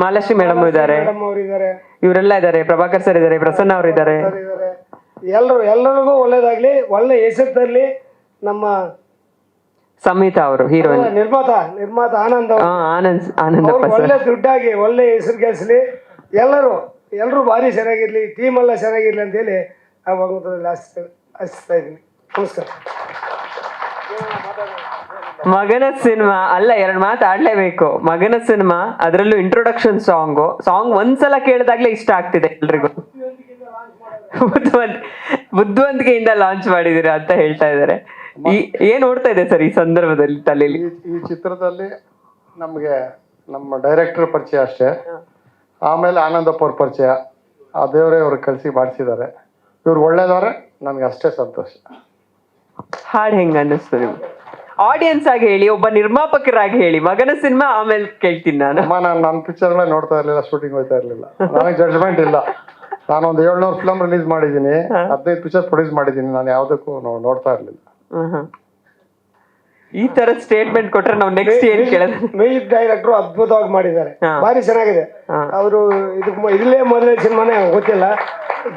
ಮಾಲಾಶ್ರೀ ಮೇಡಮ್ ಇದ್ದಾರೆ, ಅವರಿದ್ದಾರೆ, ಇವರೆಲ್ಲ ಇದ್ದಾರೆ, ಪ್ರಭಾಕರ್ ಸರ್ ಇದ್ದಾರೆ, ಪ್ರಸನ್ನ ಅವರು ಇದ್ದಾರೆ. ಎಲ್ಲರಿಗೂ ಒಳ್ಳೇದಾಗ್ಲಿ, ಒಳ್ಳೆ ಹೆಸರು ತರಲಿ. ನಮ್ಮ ಸಂಹಿತಾ ಅವರು ಹೀರೋಯಿನ್. ನಿರ್ಮಾತ ಆನಂದ್ ಅವರು. ಆನಂದಪ್ಪ ಅವ್ರು ಸರ್. ಒಳ್ಳೆ ದುಡ್ಡಾಗಿ ಒಳ್ಳೆ ಹೆಸರು ಗೆಲ್ಸ್ಲಿ, ಎಲ್ಲರೂ ಭಾರಿ ಚೆನ್ನಾಗಿರ್ಲಿ, ಟೀಮ್ ಎಲ್ಲ ಚೆನ್ನಾಗಿರ್ಲಿ ಅಂತೇಳಿ ಆ ಭಗವಂತನಲ್ಲಿ ಆಶಿಸ್ತಾ ಇದ್ದೀನಿ. ನಮಸ್ಕಾರ. ಮಗನ ಸಿನಿಮಾ ಅಲ್ಲ, 2 ಮಾತು ಆಡ್ಲೇಬೇಕು. ಮಗನ ಸಿನಿಮಾ, ಅದರಲ್ಲೂ ಇಂಟ್ರೊಡಕ್ಷನ್ ಸಾಂಗ್ ಒಂದ್ಸಲ ಕೇಳಿದಾಗ್ಲೇ ಇಷ್ಟ ಆಗ್ತಿದೆ ಎಲ್ರಿಗೂ. ಬುದ್ಧಿವಂತಿಕೆಯಿಂದ ಲಾಂಚ್ ಮಾಡಿದೀರಾ ಅಂತ ಹೇಳ್ತಾ ಇದ್ದಾರೆ. ಏನ್ ಓಡ್ತಾ ಇದೆ ಸರ್ ಈ ಸಂದರ್ಭದಲ್ಲಿ ತಲೆಯಲ್ಲಿ? ಈ ಚಿತ್ರದಲ್ಲಿ ನಮಗೆ ನಮ್ಮ ಡೈರೆಕ್ಟರ್ ಪರಿಚಯ ಅಷ್ಟೇ, ಆಮೇಲೆ ಆನಂದಪ್ಪ ಅವ್ರ ಪರಿಚಯ, ಆ ದೇವರೇ ಅವ್ರು ಕಳಿಸಿ ಮಾಡಿಸಿದ್ದಾರೆ. ಇವ್ರು ಒಳ್ಳೇದವ್ರೆ, ನನಗೆ ಅಷ್ಟೇ ಸಂತೋಷ. ಹಾಡು ಹೆಂಗ ಅನ್ನಿಸ್ತು ನಿಮ್ಗೆ? ಆಡಿಯನ್ಸ್ ಆಗಿ ಹೇಳಿ, ಒಬ್ಬ ನಿರ್ಮಾಪಕರಾಗಿ ಹೇಳಿ. ಮಗನ ಸಿನಿಮಾ ಆಮೇಲೆ ಕೇಳ್ತೀನಿ ನಾನು. ನನ್ನ ಪಿಕ್ಚರ್ಗಳೇ ನೋಡ್ತಾ ಇರಲಿಲ್ಲ, ಶೂಟಿಂಗ್ ಹೋಗ್ತಾ ಇರಲಿಲ್ಲ, ನನಗೆ ಜಡ್ಜ್ಮೆಂಟ್ ಇಲ್ಲ. ನಾನೊಂದು 700 ಫಿಲಮ್ ರಿಲೀಸ್ ಮಾಡಿದ್ದೀನಿ, 15 ಪಿಕ್ಚರ್ ಪ್ರೊಡ್ಯೂಸ್ ಮಾಡಿದ್ದೀನಿ. ನಾನು ಯಾವುದಕ್ಕೂ ನೋಡ್ತಾ ಇರಲಿಲ್ಲ. ಈ ತರ ಸ್ಟೇಟ್ಮೆಂಟ್ ಕೊಟ್ರೆ ನಾವು ನೆಕ್ಸ್ಟ್ ಏನ್ ಕೇಳೋದು? ಮ್ಯೂಸಿಕ್ ಡೈರೆಕ್ಟರ್ ಅದ್ಭುತವಾಗಿ ಮಾಡಿದ್ದಾರೆ, ಭಾರಿ ಚೆನ್ನಾಗಿದೆ. ಅವರು ಇಲ್ಲೇ ಮೊದಲನೇ ಸಿನಿಮಾನೇ ಗೊತ್ತಿಲ್ಲ,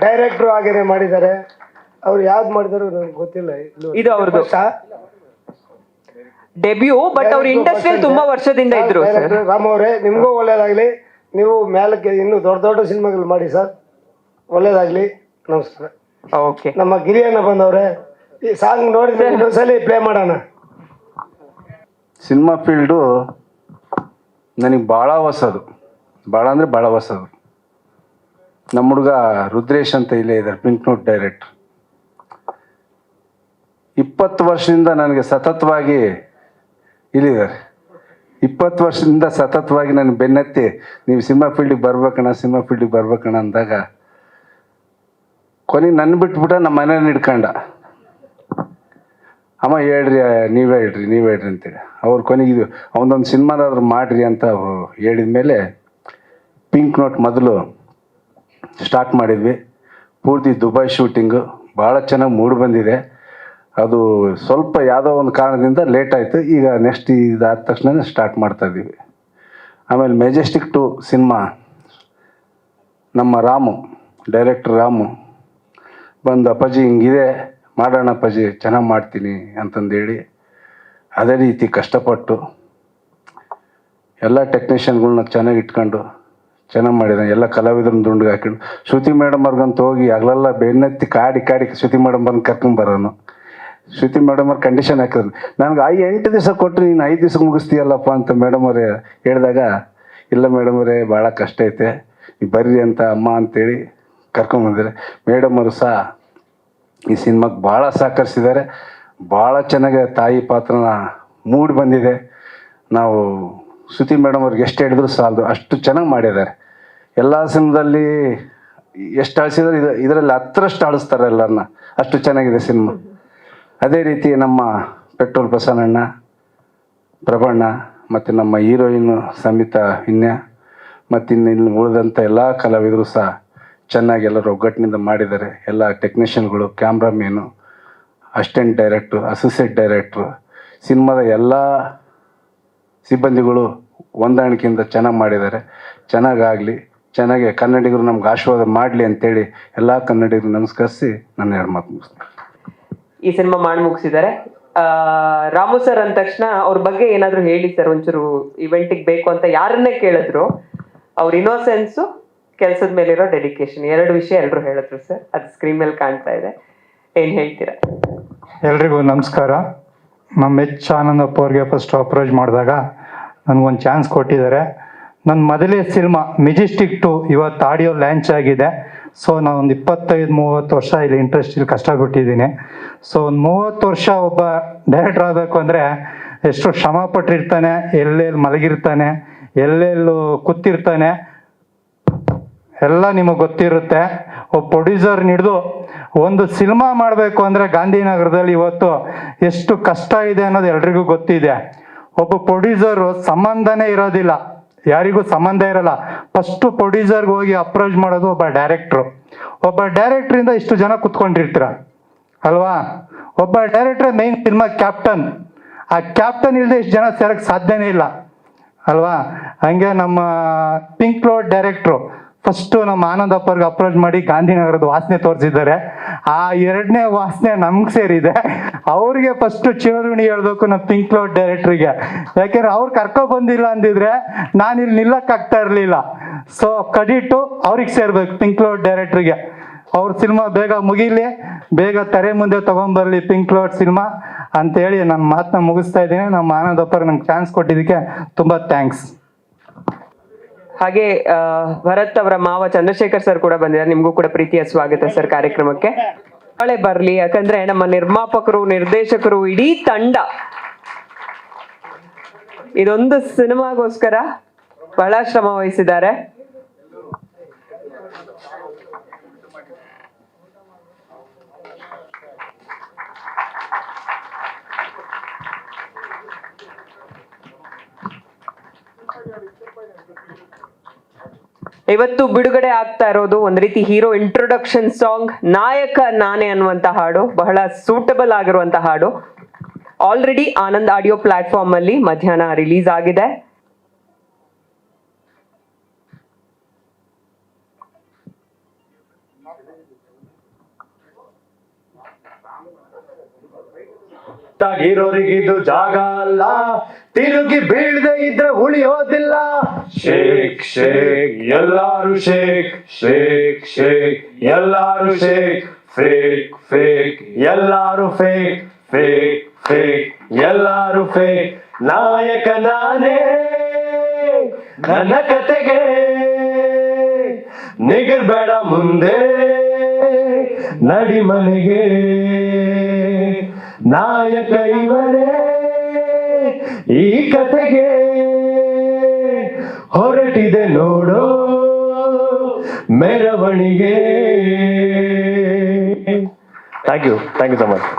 ಡೈರೆಕ್ಟರ್ ಆಗೇನೆ ಮಾಡಿದ್ದಾರೆ. ಅವ್ರು ಯಾವ್ದು ಮಾಡಿದಾರೋ ನನಗೆ ಗೊತ್ತಿಲ್ಲ. ಇದು ಅವ್ರದ್ದು ಡೆಬ್ಯೂ, ಬಟ್ ಅವ್ರು ಇಂಡಸ್ಟ್ರಿಯಲ್ಲಿ ತುಂಬಾ ವರ್ಷದಿಂದ ಇದ್ರು. ರಾಮ್ ಅವರೇ, ನಿಮ್ಗೂ ಒಳ್ಳೇದಾಗ್ಲಿ, ನೀವು ಮೇಲಕ್ಕೆ ಇನ್ನೂ ದೊಡ್ಡ ದೊಡ್ಡ ಸಿನಿಮಾಗಳು ಮಾಡಿ ಸರ್, ಒಳ್ಳೇದಾಗ್ಲಿ. ನಮಸ್ಕಾರ. ಓಕೆ. ನಮ್ಮ ಗಿರಿಯಣ್ಣ ಬಂದವ್ರೆ, ಈ ಸಾಂಗ್ ನೋಡಿದ್ರೆ ಇನ್ನೊಂದ್ಸಲಿ ಪ್ಲೇ ಮಾಡೋಣ. ಸಿನಿಮಾ ಫೀಲ್ಡು ನನಗೆ ಭಾಳ ಹೊಸದು, ಭಾಳ ಅಂದರೆ ಭಾಳ ಹೊಸದು. ನಮ್ಮ ಹುಡುಗ ರುದ್ರೇಶ್ ಅಂತ ಇಲ್ಲೇ ಇದ್ದಾರೆ, ಪಿಂಕ್ ನೋಟ್ ಡೈರೆಕ್ಟ್ರ್. 20 ವರ್ಷದಿಂದ ನನಗೆ ಸತತವಾಗಿ ಇಲ್ಲಿದ್ದಾರೆ. 20 ವರ್ಷದಿಂದ ಸತತವಾಗಿ ನಾನು ಬೆನ್ನತ್ತಿ ನೀವು ಸಿನಿಮಾ ಫೀಲ್ಡಿಗೆ ಬರ್ಬೇಕಣ್ಣ ಅಂದಾಗ ಕೊನೆಗೆ ನನ್ನ ಬಿಟ್ಬಿಟ್ಟ ನಮ್ಮ ಮನೇಲಿ ಹಿಡ್ಕೊಂಡ. ಅಮ್ಮ ಹೇಳ್ರಿ, ನೀವೇ ಹೇಳ್ರಿ ಅಂತೇಳಿ ಅವ್ರು ಕೊನೆಗೆ ಇದು ಅವನದೊಂದು ಸಿನಿಮಾದಾದ್ರೂ ಮಾಡಿರಿ ಅಂತ ಅವರು ಹೇಳಿದ ಮೇಲೆ ಪಿಂಕ್ ನೋಟ್ ಮೊದಲು ಸ್ಟಾರ್ಟ್ ಮಾಡಿದ್ವಿ. ಪೂರ್ತಿ ದುಬೈ ಶೂಟಿಂಗು ಭಾಳ ಚೆನ್ನಾಗಿ ಮೂಡಿ ಬಂದಿದೆ. ಅದು ಸ್ವಲ್ಪ ಯಾವುದೋ ಒಂದು ಕಾರಣದಿಂದ ಲೇಟ್ ಆಯಿತು. ಈಗ ನೆಕ್ಸ್ಟ್ ಇದಾದ ತಕ್ಷಣ ಸ್ಟಾರ್ಟ್ ಮಾಡ್ತಾಯಿದ್ದೀವಿ. ಆಮೇಲೆ ಮೆಜೆಸ್ಟಿಕ್ 2 ಸಿನಿಮಾ ನಮ್ಮ ಡೈರೆಕ್ಟರ್ ರಾಮು ಬಂದು, ಅಪ್ಪಾಜಿ ಹಿಂಗಿದೆ ಮಾಡೋಣ ಅಪ್ಪಾಜಿ, ಚೆನ್ನಾಗಿ ಮಾಡ್ತೀನಿ ಅಂತಂದೇಳಿ ಅದೇ ರೀತಿ ಕಷ್ಟಪಟ್ಟು ಎಲ್ಲ ಟೆಕ್ನಿಷಿಯನ್ಗಳ್ನ ಚೆನ್ನಾಗಿ ಇಟ್ಕೊಂಡು ಚೆನ್ನಾಗಿ ಮಾಡಿದ್ದಾನೆ. ಎಲ್ಲ ಕಲಾವಿದ್ರನ್ನ ದುಂಡಿಗೆ ಹಾಕೊಂಡು ಶ್ರುತಿ ಮೇಡಮ್ ಅವ್ರಿಗಂತ ಹೋಗಿ ಆಗಲೆಲ್ಲ ಬೆನ್ನತ್ತಿ ಕಾಡಿ ಶ್ರುತಿ ಮೇಡಮ್ ಬಂದು ಕರ್ಕೊಂಬರೋನು. ಶ್ರುತಿ ಮೇಡಮ್ ಅವ್ರು ಕಂಡೀಷನ್ ಹಾಕಿದ್ರು, ನನಗೆ 8 ದಿವಸ ಕೊಟ್ಟರು, ನೀನು 5 ದಿವಸಕ್ಕೆ ಮುಗಿಸ್ತೀಯಲ್ಲಪ್ಪ ಅಂತ ಮೇಡಮ್ ಅವರೇ ಹೇಳಿದಾಗ, ಇಲ್ಲ ಮೇಡಮ್ ಅವರೇ ಭಾಳ ಕಷ್ಟ ಐತೆ, ನೀವು ಬರ್ರಿ ಅಂತ ಅಮ್ಮ ಅಂತೇಳಿ ಕರ್ಕೊಂಬಂದಿದ್ದಾರೆ. ಮೇಡಮ್ ಅವರು ಸಹ ಈ ಸಿನಿಮಾಗೆ ಭಾಳ ಸಹಕರಿಸಿದ್ದಾರೆ. ಭಾಳ ಚೆನ್ನಾಗಿ ತಾಯಿ ಪಾತ್ರನ ಮೂಡಿ ಬಂದಿದೆ. ನಾವು ಶ್ರುತಿ ಮೇಡಮ್ ಅವ್ರಿಗೆ ಎಷ್ಟು ಹೇಳಿದ್ರು ಸಾಲದು, ಅಷ್ಟು ಚೆನ್ನಾಗಿ ಮಾಡಿದ್ದಾರೆ. ಎಲ್ಲ ಸಿನಿಮಾದಲ್ಲಿ ಎಷ್ಟು ಅಳಿಸಿದ್ರೆ ಇದರಲ್ಲಿ 10ರಷ್ಟು ಅಳಿಸ್ತಾರೆ ಎಲ್ಲರನ್ನ, ಅಷ್ಟು ಚೆನ್ನಾಗಿದೆ ಸಿನಿಮಾ. ಅದೇ ರೀತಿ ನಮ್ಮ ಪೆಟ್ರೋಲ್ ಬಸವಣ್ಣ, ಪ್ರಭಣ್ಣ ಮತ್ತು ನಮ್ಮ ಹೀರೋಯಿನ್ನು ಸಂಹಿತಾ ವಿನ್ಯ ಮತ್ತು ಇನ್ನು ಉಳಿದಂಥ ಎಲ್ಲ ಕಲಾವಿದರು ಸಹ ಚೆನ್ನಾಗಿ ಎಲ್ಲರೂ ಒಗ್ಗಟ್ಟಿನಿಂದ ಮಾಡಿದ್ದಾರೆ. ಎಲ್ಲ ಟೆಕ್ನಿಷಿಯನ್ಗಳು, ಕ್ಯಾಮ್ರಾಮೇನು, ಅಸಿಸ್ಟೆಂಟ್ ಡೈರೆಕ್ಟ್ರು, ಅಸೋಸಿಯೇಟ್ ಡೈರೆಕ್ಟ್ರು, ಸಿನಿಮಾದ ಎಲ್ಲ ಸಿಬ್ಬಂದಿಗಳು ಹೊಂದಾಣಿಕೆಯಿಂದ ಚೆನ್ನಾಗಿ ಮಾಡಿದ್ದಾರೆ. ಚೆನ್ನಾಗಾಗಲಿ, ಚೆನ್ನಾಗಿ ಕನ್ನಡಿಗರು ನಮ್ಗೆ ಆಶೀರ್ವಾದ ಮಾಡಲಿ ಅಂತೇಳಿ ಎಲ್ಲ ಕನ್ನಡಿಗರು ನಮಸ್ಕರಿಸಿ ನನ್ನ 2 ಮಾತು ಮುಗಿಸ್ತೀನಿ. ಈ ಸಿನಿಮಾ ಮಾಡಿ ಮುಗಿಸಿದ್ದಾರೆ. ರಾಮು ಸರ್ ಅಂದ ತಕ್ಷಣ ಅವ್ರ ಬಗ್ಗೆ ಏನಾದ್ರು ಹೇಳಿ ಸರ್, ಒಂಚೂರು ಇವೆಂಟಿಗೆ ಬೇಕು ಅಂತ ಯಾರನ್ನೇ ಕೇಳಿದ್ರು, ಅವ್ರ ಇನ್ನೋಸೆನ್ಸು, ಕೆಲಸದ ಮೇಲಿರೋ ಡೆಡಿಕೇಶನ್, 2 ವಿಷಯ ಎಲ್ಲರೂ ಹೇಳಿದ್ರು ಸರ್. ಅದು ಸ್ಕ್ರೀನ್ ಮೇಲೆ ಕಾಣ್ತಾ ಇದೆ, ಏನು ಹೇಳ್ತೀರಾ? ಎಲ್ರಿಗೂ ನಮಸ್ಕಾರ. ನಮ್ಮ ಆನಂದಪ್ಪ ಅವ್ರಿಗೆ ಫಸ್ಟ್ ಅಪ್ರೋಚ್ ಮಾಡಿದಾಗ ನನಗೊಂದು ಚಾನ್ಸ್ ಕೊಟ್ಟಿದ್ದಾರೆ. ನನ್ನ ಮೊದಲೇ ಸಿನಿಮಾ ಮೆಜೆಸ್ಟಿಕ್ 2 ಇವತ್ತು ಆಡಿಯೋ ಲಾಂಚ್ ಆಗಿದೆ. ಸೊ ನಾನೊಂದು 25-30 ವರ್ಷ ಇಲ್ಲಿ ಇಂಡಸ್ಟ್ರಿಯಲ್ಲಿ ಕಷ್ಟಪಟ್ಟಿದ್ದೀನಿ. ಸೊ ಒಂದು 30 ವರ್ಷ ಒಬ್ಬ ಡೈರೆಕ್ಟರ್ ಆಗಬೇಕು ಅಂದರೆ ಎಷ್ಟು ಶ್ರಮ ಪಟ್ಟಿರ್ತಾನೆ, ಎಲ್ಲೆಲ್ಲಿ ಮಲಗಿರ್ತಾನೆ, ಎಲ್ಲೆಲ್ಲೂ ಕೂತಿರ್ತಾನೆ, ಎಲ್ಲ ನಿಮಗೆ ಗೊತ್ತಿರುತ್ತೆ. ಒಬ್ಬ ಪ್ರೊಡ್ಯೂಸರ್ ಹಿಡಿದು ಒಂದು ಸಿನಿಮಾ ಮಾಡಬೇಕು ಅಂದರೆ ಗಾಂಧಿನಗರದಲ್ಲಿ ಇವತ್ತು ಎಷ್ಟು ಕಷ್ಟ ಇದೆ ಅನ್ನೋದು ಎಲ್ರಿಗೂ ಗೊತ್ತಿದೆ. ಒಬ್ಬ ಪ್ರೊಡ್ಯೂಸರು ಸಂಬಂಧನೇ ಇರೋದಿಲ್ಲ, ಯಾರಿಗೂ ಸಂಬಂಧ ಇರಲ್ಲ. ಫಸ್ಟು ಪ್ರೊಡ್ಯೂಸರ್ಗೆ ಹೋಗಿ ಅಪ್ರೋಚ್ ಮಾಡೋದು ಒಬ್ಬ ಡೈರೆಕ್ಟ್ರು. ಒಬ್ಬ ಡೈರೆಕ್ಟ್ರಿಂದ ಇಷ್ಟು ಜನ ಕುತ್ಕೊಂಡಿರ್ತೀರ ಅಲ್ವಾ? ಒಬ್ಬ ಡೈರೆಕ್ಟ್ರ್ ಮೇನ್ ಸಿನಿಮಾ ಕ್ಯಾಪ್ಟನ್. ಆ ಕ್ಯಾಪ್ಟನ್ ಇಲ್ಲದೆ ಇಷ್ಟು ಜನ ಸೇರಕ್ಕೆ ಸಾಧ್ಯನೇ ಇಲ್ಲ ಅಲ್ವಾ? ಹಂಗೆ ನಮ್ಮ ಪಿಂಕ್ ನೋಟ್ ಡೈರೆಕ್ಟ್ರು ಫಸ್ಟು ನಮ್ಮ ಆನಂದಪ್ಪರ್ಗೆ ಅಪ್ರೋಚ್ ಮಾಡಿ ಗಾಂಧಿನಗರದ ವಾಸನೆ ತೋರಿಸಿದ್ದಾರೆ. ಆ 2ನೇ ವಾಸನೆ ನಮ್ಗೆ ಸೇರಿದೆ. ಅವ್ರಿಗೆ ಫಸ್ಟು ಚಿರಋಣಿ ಹೇಳ್ಬೇಕು ನಮ್ಮ ಪಿಂಕ್ ಕ್ಲೌಡ್ ಡೈರೆಕ್ಟ್ರಿಗೆ. ಯಾಕೆಂದ್ರೆ ಅವ್ರು ಕರ್ಕೊ ಬಂದಿಲ್ಲ ಅಂದಿದ್ರೆ ನಾನು ಇಲ್ಲಿ ನಿಲ್ಲಕ್ಕಾಗ್ತಾ ಇರಲಿಲ್ಲ. ಸೊ ಕ್ರೆಡಿಟು ಅವ್ರಿಗೆ ಸೇರ್ಬೇಕು, ಪಿಂಕ್ ಕ್ಲೌಡ್ ಡೈರೆಕ್ಟ್ರಿಗೆ. ಅವ್ರ ಸಿನಿಮಾ ಬೇಗ ಮುಗೀಲಿ, ಬೇಗ ತೆರೆ ಮುಂದೆ ತಗೊಂಬರ್ಲಿ ಪಿಂಕ್ ಕ್ಲೌಡ್ ಸಿನಿಮಾ ಅಂತೇಳಿ ನನ್ನ ಮಾತನ್ನ ಮುಗಿಸ್ತಾ ಇದ್ದೀನಿ. ನಮ್ಮ ಆನಂದಪ್ಪರ್ಗೆ ನಂಗೆ ಚಾನ್ಸ್ ಕೊಟ್ಟಿದ್ದಕ್ಕೆ ತುಂಬ ಥ್ಯಾಂಕ್ಸ್. ಹಾಗೆ ಭರತ್ ಅವರ ಮಾವ ಚಂದ್ರಶೇಖರ್ ಸರ್ ಕೂಡ ಬಂದಿದ್ದಾರೆ. ನಿಮ್ಗೂ ಕೂಡ ಪ್ರೀತಿಯ ಸ್ವಾಗತ ಸರ್ ಕಾರ್ಯಕ್ರಮಕ್ಕೆ. ನಾಳೆ ಬರ್ಲಿ, ಯಾಕಂದ್ರೆ ನಮ್ಮ ನಿರ್ಮಾಪಕರು, ನಿರ್ದೇಶಕರು, ಇಡೀ ತಂಡ ಇದೊಂದು ಸಿನಿಮಾಗೋಸ್ಕರ ಬಹಳ ಶ್ರಮ ವಹಿಸಿದ್ದಾರೆ. ಇವತ್ತು ಬಿಡುಗಡೆ ಆಗ್ತಾ ಇರೋದು ಒಂದ್ ರೀತಿ ಹೀರೋ ಇಂಟ್ರೊಡಕ್ಷನ್ ಸಾಂಗ್, ನಾಯಕ ನಾನೇ ಅನ್ನುವಂತ ಹಾಡು, ಬಹಳ ಸೂಟಬಲ್ ಆಗಿರುವಂತ ಹಾಡು. ಆಲ್ರೆಡಿ ಆನಂದ್ ಆಡಿಯೋ ಪ್ಲಾಟ್ಫಾರ್ಮ್ ಅಲ್ಲಿ ಮಧ್ಯಾಹ್ನ ರಿಲೀಸ್ ಆಗಿದೆ. ಹೀರೋರಿಗಿದು ಜಾಗ ಅಲ್ಲ, ತಿರುಗಿ ಬೀಳದೆ ಇದ್ರೆ ಉಳಿಯೋದಿಲ್ಲ. ಶೇಕ್ ಶೇಕ್ ಎಲ್ಲಾರು ಶೇಕ್, ಶೇಕ್ ಶೇಕ್ ಎಲ್ಲಾರು ಶೇಕ್, ಫೇಕ್ ಫೇಕ್ ಎಲ್ಲಾರು ಫೇಕ್, ಫೇಕ್ ಫೇಕ್ ಎಲ್ಲಾರು ಫೇಕ್. ನಾಯಕ ನಾನೇ ನನ್ನ ಕತೆಗೆ, ನಿಗರ್ಬೇಡ ಮುಂದೆ ನಡಿ ಮನೆಗೆ. ನಾಯಕ ಇವರೇ ಈ ಕತೆಗೆ, ಹೊರಟಿದೆ ನೋಡೋ ಮೆರವಣಿಗೆ. Thank you so much.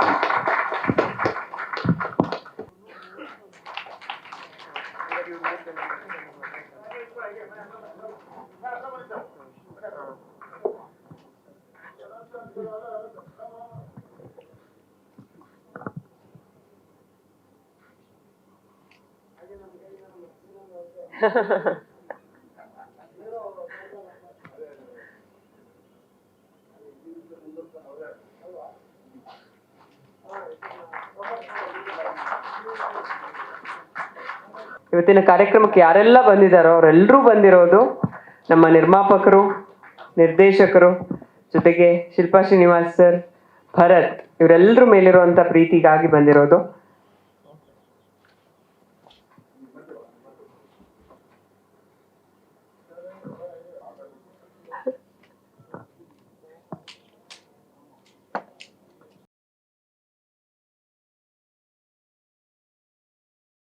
ಇವತ್ತಿನ ಕಾರ್ಯಕ್ರಮಕ್ಕೆ ಯಾರೆಲ್ಲ ಬಂದಿದ್ದಾರೋ ಅವರೆಲ್ಲರೂ ಬಂದಿರೋದು ನಮ್ಮ ನಿರ್ಮಾಪಕರು, ನಿರ್ದೇಶಕರು, ಜೊತೆಗೆ ಶಿಲ್ಪಾ ಶ್ರೀನಿವಾಸ್ ಸರ್, ಭರತ್, ಇವರೆಲ್ಲರ ಮೇಲಿರುವಂತ ಪ್ರೀತಿಗಾಗಿ ಬಂದಿರೋದು.